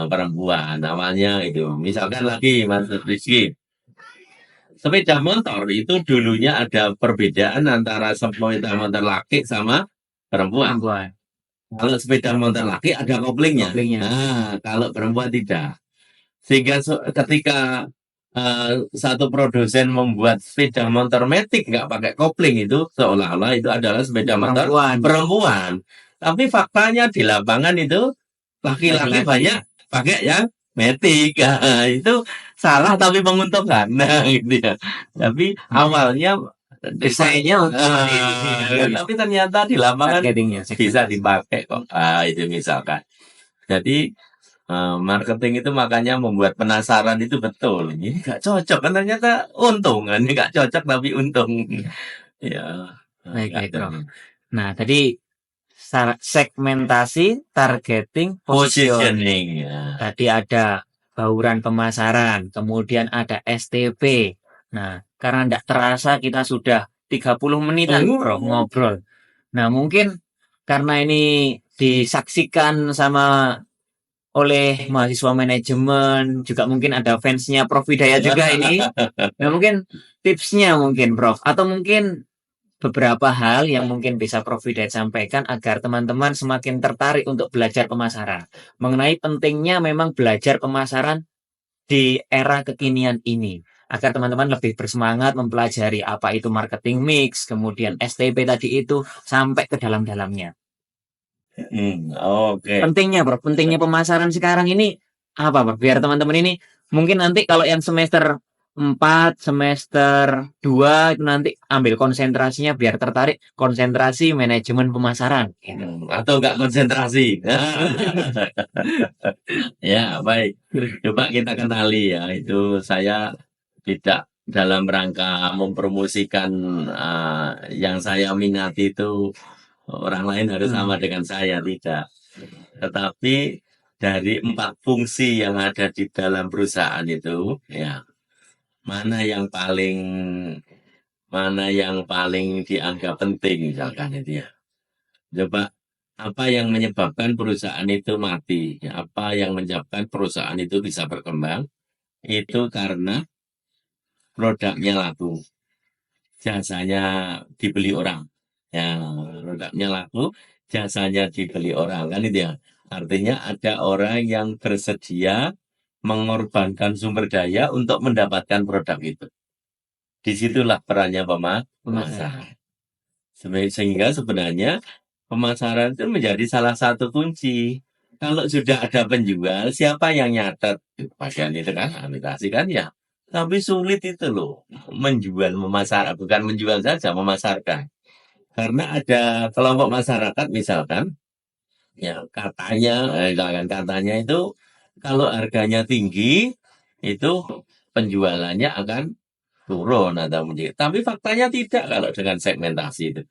perempuan. Namanya itu. Misalkan lagi Mas Rizky, sepeda motor itu dulunya ada perbedaan antara sepeda motor laki sama perempuan. Kalau sepeda motor laki ada koplingnya. Nah, kalau perempuan tidak. Sehingga ketika satu produsen membuat sepeda motor matic nggak pakai kopling, itu seolah-olah itu adalah sepeda motor perempuan. Tapi faktanya di lapangan itu laki-laki banyak pakai yang matic. Nah, itu salah tapi menguntungkan. Nah, gitu ya. Tapi awalnya desainnya tapi ternyata di lapangan bisa dipakai kok. Itu misalkan. Jadi marketing itu makanya membuat penasaran itu betul. Ini nggak cocok kan ternyata untung kan, ini nggak cocok tapi untung. Ya. Baik, Prof. Nah, tadi segmentasi, targeting, positioning. Tadi ada bauran pemasaran, kemudian ada STP. Nah, karena tidak terasa kita sudah 30 menitan Prof, ngobrol. Nah, mungkin karena ini disaksikan sama oleh mahasiswa manajemen, juga mungkin ada fansnya Prof Hidayat juga ini. Nah, mungkin tipsnya mungkin Prof, atau mungkin beberapa hal yang mungkin bisa Prof Hidayat sampaikan agar teman-teman semakin tertarik untuk belajar pemasaran. Mengenai pentingnya memang belajar pemasaran di era kekinian ini. Agar teman-teman lebih bersemangat mempelajari apa itu marketing mix, kemudian STP tadi itu, sampai ke dalam-dalamnya. Pentingnya Bro, pentingnya pemasaran sekarang ini apa Bro? Biar teman-teman ini mungkin nanti kalau yang semester 4, semester 2 itu nanti ambil konsentrasinya biar tertarik konsentrasi manajemen pemasaran. Atau enggak konsentrasi. Ya, baik. Coba kita kenali ya. Itu saya tidak dalam rangka mempromosikan yang saya minati itu orang lain harus sama dengan saya, tidak. Tetapi dari 4 fungsi yang ada di dalam perusahaan itu, ya mana yang paling mana yang paling dianggap penting misalkan itu ya. Coba apa yang menyebabkan perusahaan itu mati? Apa yang menyebabkan perusahaan itu bisa berkembang? Itu karena produknya laku, jasanya dibeli orang. Ya, produknya laku, jasanya dibeli orang kan itu ya. Artinya ada orang yang bersedia mengorbankan sumber daya untuk mendapatkan produk itu. Disitulah perannya pemasaran. Sehingga sebenarnya pemasaran itu menjadi salah satu kunci. Kalau sudah ada penjual, siapa yang nyatet? Bagian itu kan administrasi kan ya. Tapi sulit itu loh, menjual, memasarkan, bukan menjual saja, memasarkan. Karena ada kelompok masyarakat misalkan, ya katanya itu kalau harganya tinggi, itu penjualannya akan turun atau menjadi. Tapi faktanya tidak kalau dengan segmentasi itu.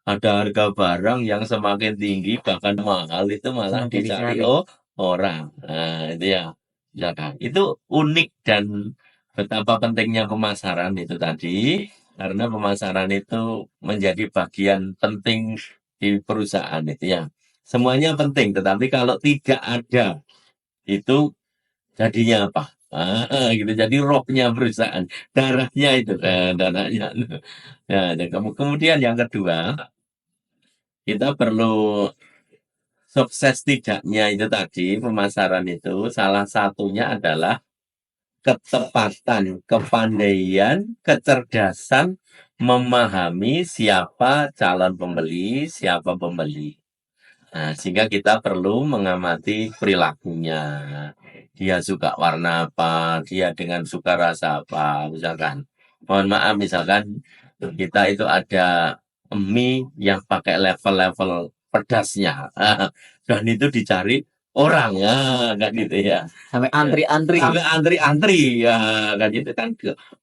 Ada harga barang yang semakin tinggi bahkan mahal itu malah Semakin dicari dicari. orang. Nah, itu ya. Ya kan? Itu unik dan betapa pentingnya pemasaran itu tadi karena pemasaran itu menjadi bagian penting di perusahaan itu ya. Semuanya penting, tetapi kalau tidak ada itu jadinya apa? Gitu. Jadi rohnya perusahaan, darahnya itu, darahnya. Ya, dan kemudian yang kedua, kita perlu sukses tidaknya itu tadi pemasaran itu salah satunya adalah ketepatan, kepandaian, kecerdasan memahami siapa calon pembeli, siapa pembeli. Nah, sehingga kita perlu mengamati perilakunya. Dia suka warna apa, dia dengan suka rasa apa, misalkan. Mohon maaf, misalkan kita itu ada mie yang pakai level-level pedasnya. Dan itu dicari orang ya, kan gitu ya. Sampai Ya, antri-antri. sampai antri-antri ya, kan itu kan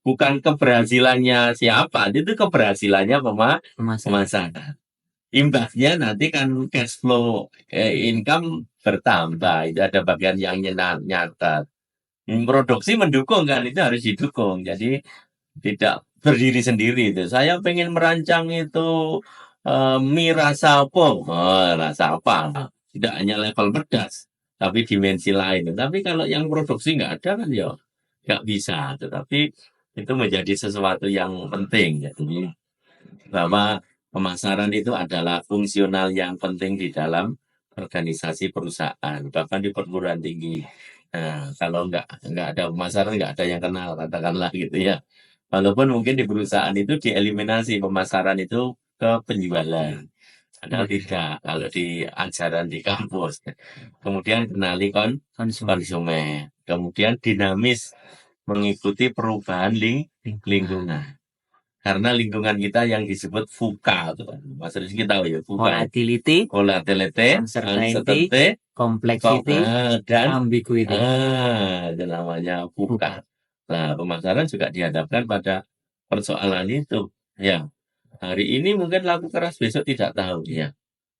bukan keberhasilannya siapa, itu keberhasilannya Pemasaran. pemasaran. Imbasnya nanti kan cash flow income bertambah. Itu ada bagian yang nyatat. Produksi mendukung kan itu harus didukung. Jadi tidak berdiri sendiri itu. Saya pengen merancang itu mie rasa apa? Oh, rasa apa? Tidak hanya level pedas, tapi dimensi lain. Tapi kalau yang produksi nggak ada kan ya nggak bisa. Tetapi itu menjadi sesuatu yang penting. Jadi bahwa pemasaran itu adalah fungsional yang penting di dalam organisasi perusahaan, bahkan di perguruan tinggi. Nah, kalau nggak ada pemasaran, nggak ada yang kenal, katakanlah gitu ya. Walaupun mungkin di perusahaan itu dieliminasi pemasaran itu ke penjualan. Padahal tidak, kalau di ajaran di kampus. Kemudian kenali Konsumen. konsumen. Kemudian dinamis mengikuti perubahan lingkungan. Karena lingkungan kita yang disebut VUCA, tuh, Mas Rizky tahu ya, VUCA. Volatility, Volatility, uncertainty, uncertainty, complexity, dan ambiguity. itu namanya VUCA. Nah, pemasaran juga dihadapkan pada persoalan itu. Ya, hari ini mungkin laku keras, besok tidak tahu ya.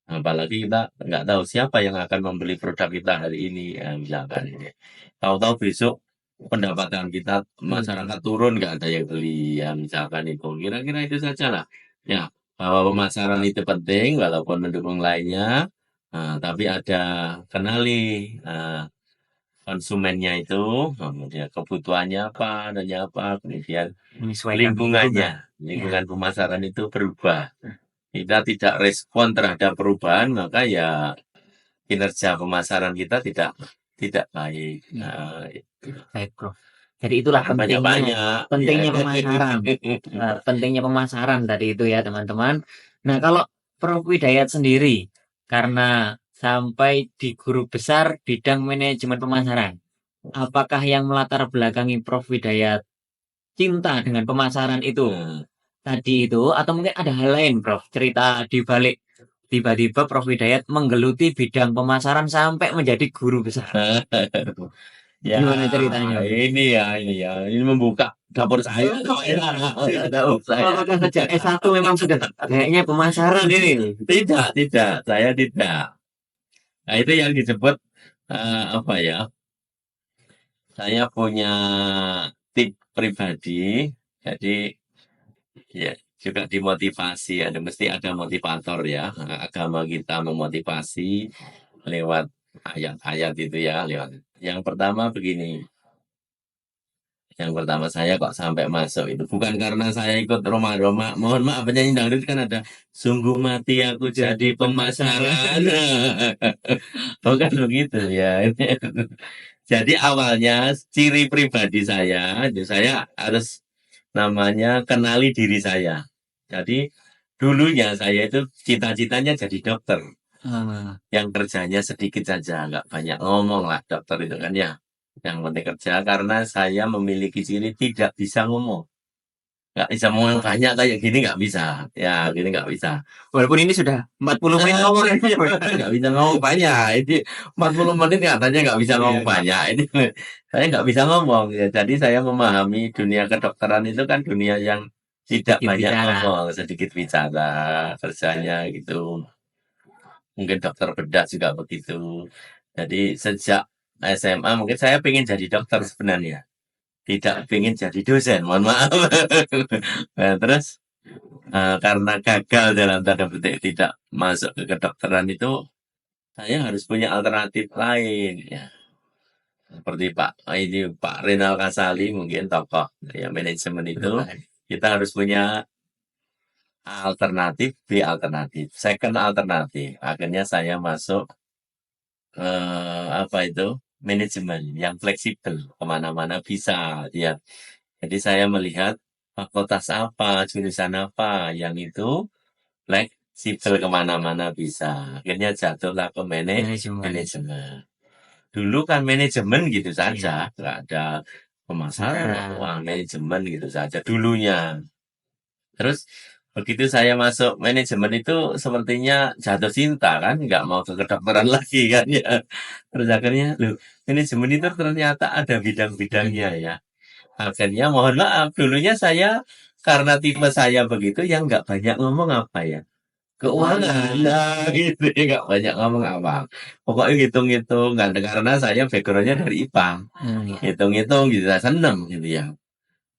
Apalagi kita nggak tahu siapa yang akan membeli produk kita hari ini, ya, misalkan ini. Tahu-tahu besok pendapatan kita masyarakat turun nggak ada yang beli ya misalkan itu kira-kira itu saja lah ya bahwa pemasaran itu penting walaupun mendukung lainnya tapi ada kenali konsumennya itu kemudian kebutuhannya apa adanya apa kemudian Menyesuaikan lingkungannya lingkungan. lingkungan pemasaran itu berubah kita tidak respon terhadap perubahan maka ya kinerja pemasaran kita tidak baik. Baik, Bro. Jadi itulah Banyak banyak. pentingnya pemasaran. Pentingnya pemasaran tadi itu ya, teman-teman. Nah, kalau Prof Widayat sendiri, karena sampai di guru besar bidang manajemen pemasaran, apakah yang melatar belakangi Prof Widayat cinta dengan pemasaran itu tadi itu, atau mungkin ada hal lain, Prof? Cerita di balik tiba-tiba Prof Widayat menggeluti bidang pemasaran sampai menjadi guru besar. Ya, Gimana ceritanya, Bro? ini membuka dapur saya. Dapur saya. Apakah sejak S1 memang sudah kayaknya pemasaran ini? Tidak, saya tidak. Nah, itu yang disebut apa ya? Saya punya tip pribadi. Jadi ya juga dimotivasi, mesti ada motivator ya. Agama kita memotivasi lewat ayat-ayat itu ya, lewat. Yang pertama begini, yang pertama saya kok sampai masuk itu bukan karena saya ikut Roma-Roma. Mohon maaf penyanyi dangdut kan ada sungguh mati aku jadi pemasaran. Bukan begitu ya. Jadi awalnya ciri pribadi saya, itu saya harus namanya kenali diri saya. Jadi dulunya saya itu cita-citanya jadi dokter. Yang kerjanya sedikit saja, nggak banyak ngomong lah dokter itu kan ya. Yang penting kerja karena saya memiliki ciri tidak bisa ngomong. Nggak bisa ngomong banyak kayak gini nggak bisa. Ya gini nggak bisa. Walaupun ini sudah 40 menit ngomong ya. Nggak bisa ngomong banyak. Ini 40 menit katanya nggak bisa ngomong banyak. Ini saya nggak bisa ngomong. Ya, jadi saya memahami dunia kedokteran itu kan dunia yang tidak Sedikit banyak bicara. ngomong, sedikit bicara kerjanya gitu. Mungkin dokter bedah juga begitu. Jadi sejak SMA mungkin saya pengen jadi dokter sebenarnya. Tidak pengen jadi dosen, mohon maaf. Nah, terus karena gagal dalam tanda petik tidak masuk ke kedokteran itu, saya harus punya alternatif lain ya. Seperti Pak Renal Kasali mungkin tokoh ya manajemen itu, kita harus punya alternatif, alternatif, second alternatif. Akhirnya saya masuk apa itu manajemen yang fleksibel kemana-mana bisa ya. Jadi saya melihat fakultas apa, jurusan apa yang itu fleksibel kemana-mana bisa. Akhirnya jatuhlah ke manajemen. Dulu kan manajemen gitu saja, nggak ada pemasaran, manajemen gitu saja dulunya. Terus begitu saya masuk manajemen itu sepertinya jatuh cinta kan, nggak mau ke kedokteran lagi kan ya. Terus akhirnya, loh manajemen itu ternyata ada bidang-bidangnya ya. Akhirnya mohon maaf, dulunya saya karena tipe saya begitu yang nggak banyak ngomong apa ya. Keuangan, nah gitu ya nggak banyak ngomong apa. Pokoknya hitung-hitung, kan karena saya backgroundnya dari IPA. Hitung-hitung gitu, saya seneng gitu ya.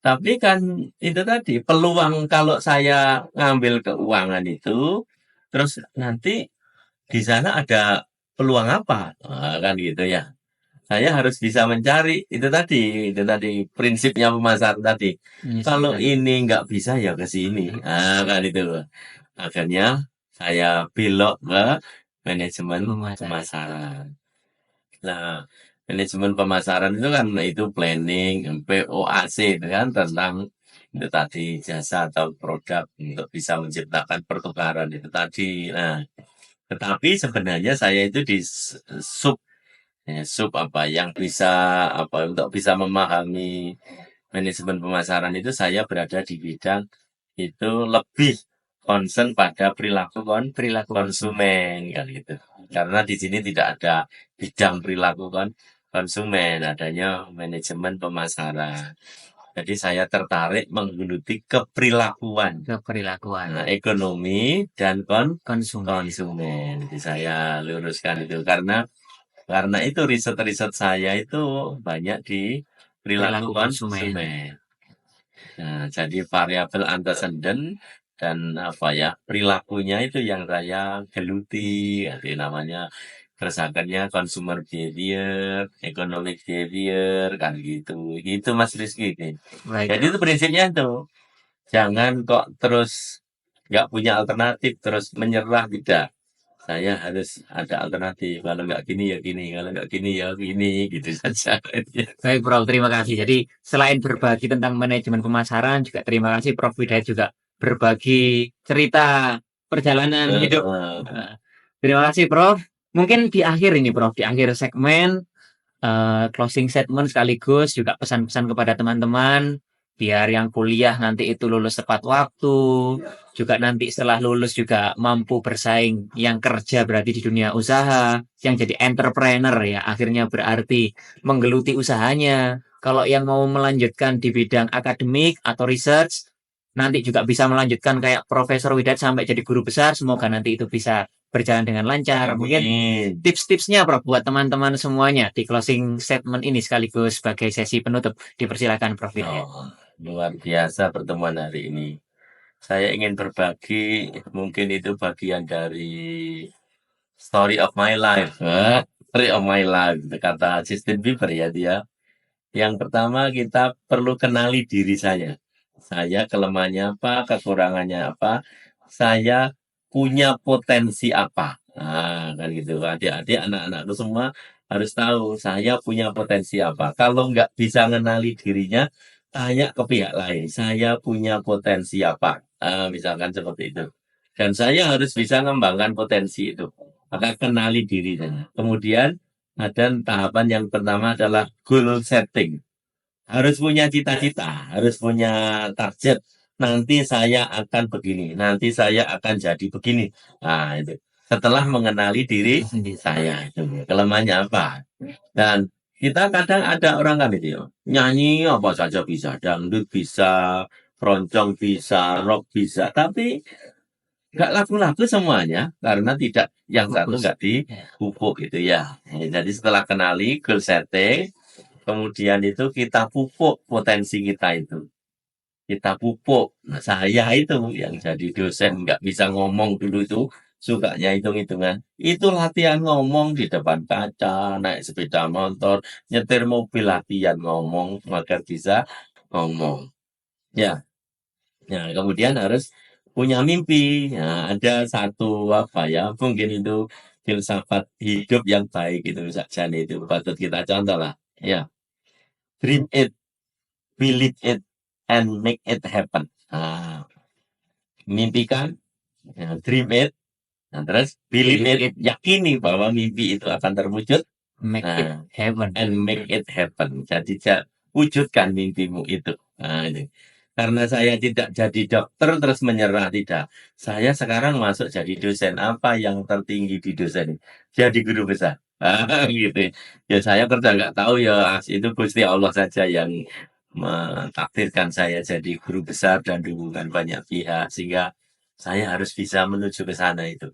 Tapi kan itu tadi peluang kalau saya ngambil keuangan itu, terus nanti di sana ada peluang apa? Nah, kan gitu ya. Saya harus bisa mencari itu tadi prinsipnya pemasaran tadi. Kalau ini nggak bisa ya ke sini. Nah, kan itu. Akhirnya saya belok ke manajemen pemasaran. Nah, manajemen pemasaran itu kan itu planning, POAC itu kan tentang itu tadi jasa atau produk untuk bisa menciptakan pertukaran itu tadi. Nah, tetapi sebenarnya saya itu di sub sub apa yang bisa apa untuk bisa memahami manajemen pemasaran itu saya berada di bidang itu lebih concern pada perilaku konsumen kan gitu. Karena di sini tidak ada bidang perilaku konsumen, adanya manajemen pemasaran. Jadi saya tertarik menggeluti keperilakuan. Nah, ekonomi dan konsumen. Jadi saya luruskan itu karena itu riset-riset saya itu banyak di perilaku konsumen. Nah, jadi variabel antecedent dan apa ya perilakunya itu yang saya geluti, jadi namanya keresahannya consumer behavior, economic behavior kan gitu. Gitu Mas Rizky. Jadi itu prinsipnya tuh. Jangan kok terus nggak punya alternatif, terus menyerah tidak. Saya harus ada alternatif. Kalau nggak gini ya gini, kalau nggak gini ya gini, gitu saja. Baik Prof, terima kasih. Jadi selain berbagi tentang manajemen pemasaran, juga terima kasih Prof Hidayat juga berbagi cerita perjalanan hidup. Terima kasih Prof. Mungkin di akhir ini Prof, di akhir segmen closing statement sekaligus juga pesan-pesan kepada teman-teman biar yang kuliah nanti itu lulus tepat waktu, juga nanti setelah lulus juga mampu bersaing, yang kerja berarti di dunia usaha, yang jadi entrepreneur ya akhirnya berarti menggeluti usahanya. Kalau yang mau melanjutkan di bidang akademik atau research nanti juga bisa melanjutkan kayak Profesor Widat sampai jadi guru besar, semoga nanti itu bisa berjalan dengan lancar. Mungkin tips-tipsnya Prof buat teman-teman semuanya di closing statement ini sekaligus sebagai sesi penutup. Dipersilakan Prof Hidayat. Luar biasa pertemuan hari ini. saya ingin berbagi, mungkin itu bagian dari story of my life. Story of my life, kata Justin Bieber ya dia. Yang pertama kita perlu kenali diri saya. Saya kelemahannya apa, kekurangannya apa, saya punya potensi apa. Nah, kan gitu. Adik-adik, anak-anakku semua harus tahu saya punya potensi apa. Kalau nggak bisa mengenali dirinya, tanya ke pihak lain. Saya punya potensi apa. Misalkan seperti itu. Dan saya harus bisa mengembangkan potensi itu. Maka kenali diri saya. Kemudian ada tahapan yang pertama adalah goal setting. Harus punya cita-cita, harus punya target. Nanti saya akan begini, nanti saya akan jadi begini. Nah, itu. Setelah mengenali diri saya, itu kelemahannya apa. Dan kita kadang ada orang kan itu ya, nyanyi apa saja bisa, dangdut bisa, keroncong bisa, rock bisa, tapi nggak laku-laku semuanya karena tidak yang satu nggak dipupuk gitu ya. Jadi setelah kenali goal setting, kemudian itu kita pupuk potensi kita itu. Kita pupuk. Nah, saya itu yang jadi dosen nggak bisa ngomong dulu itu, sukanya hitung-hitungan. Itu latihan ngomong di depan kaca, naik sepeda motor, nyetir mobil latihan ngomong agar bisa ngomong. Ya, nah, kemudian harus punya mimpi. Nah, ada satu apa ya, mungkin itu filsafat hidup yang baik itu saja itu patut kita contoh lah. Ya, dream it, believe it, and make it happen. Nah, mimpikan, ya, dream it, nah, terus believe it, yakini bahwa mimpi itu akan terwujud, Make it nah, happen. and make it happen. Jadi wujudkan mimpimu itu. Nah, ini. Karena saya tidak jadi dokter terus menyerah, tidak. Saya sekarang masuk jadi dosen. Apa yang tertinggi di dosen? Jadi guru besar. Gitu. Ya saya kerja nggak tahu ya, itu Gusti Allah saja yang mentakdirkan saya jadi guru besar dan dukungan banyak pihak sehingga saya harus bisa menuju ke sana itu.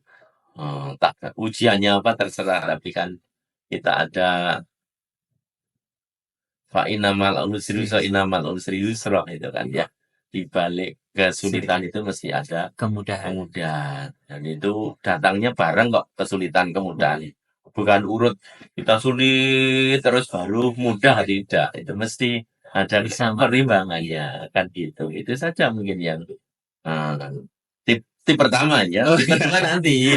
Tak ujiannya apa terserah, tapi kan kita ada fa innamal usri yusra innamal usri yusra itu kan ya. Di balik kesulitan itu mesti ada Kemudahan. kemudahan. Dan itu datangnya bareng kok kesulitan kemudahan. Bukan urut kita sulit terus baru mudah, tidak. Itu mesti ada pertimbangannya kan gitu. Itu saja mungkin yang tip pertama ya. Tip kedua nanti.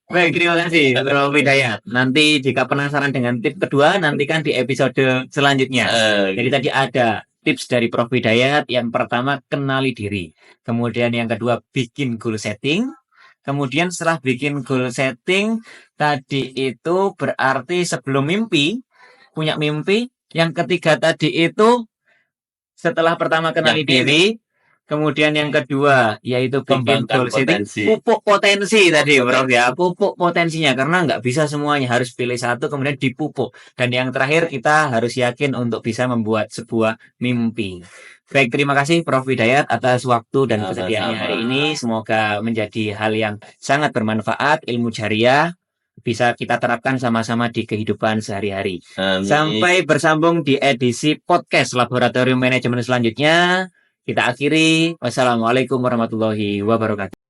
Baik, terima kasih Prof. Hidayat. Nanti jika penasaran dengan tip kedua, nantikan di episode selanjutnya. Jadi tadi ada tips dari Prof. Hidayat. Yang pertama, kenali diri. Kemudian yang kedua, bikin goal setting. Kemudian setelah bikin goal setting, tadi itu berarti sebelum mimpi, punya mimpi. Yang ketiga tadi itu, setelah pertama kenali diri, kemudian yang kedua yaitu bikin goal setting, pupuk potensi tadi Prof ya, pupuk potensinya karena nggak bisa semuanya, harus pilih satu kemudian dipupuk. Dan yang terakhir kita harus yakin untuk bisa membuat sebuah mimpi. Baik, terima kasih Prof. Hidayat atas waktu dan kesediaannya hari ini. Semoga menjadi hal yang sangat bermanfaat, ilmu jariah bisa kita terapkan sama-sama di kehidupan sehari-hari. Sampai bersambung di edisi podcast Laboratorium Manajemen selanjutnya. Kita akhiri. Wassalamualaikum warahmatullahi wabarakatuh.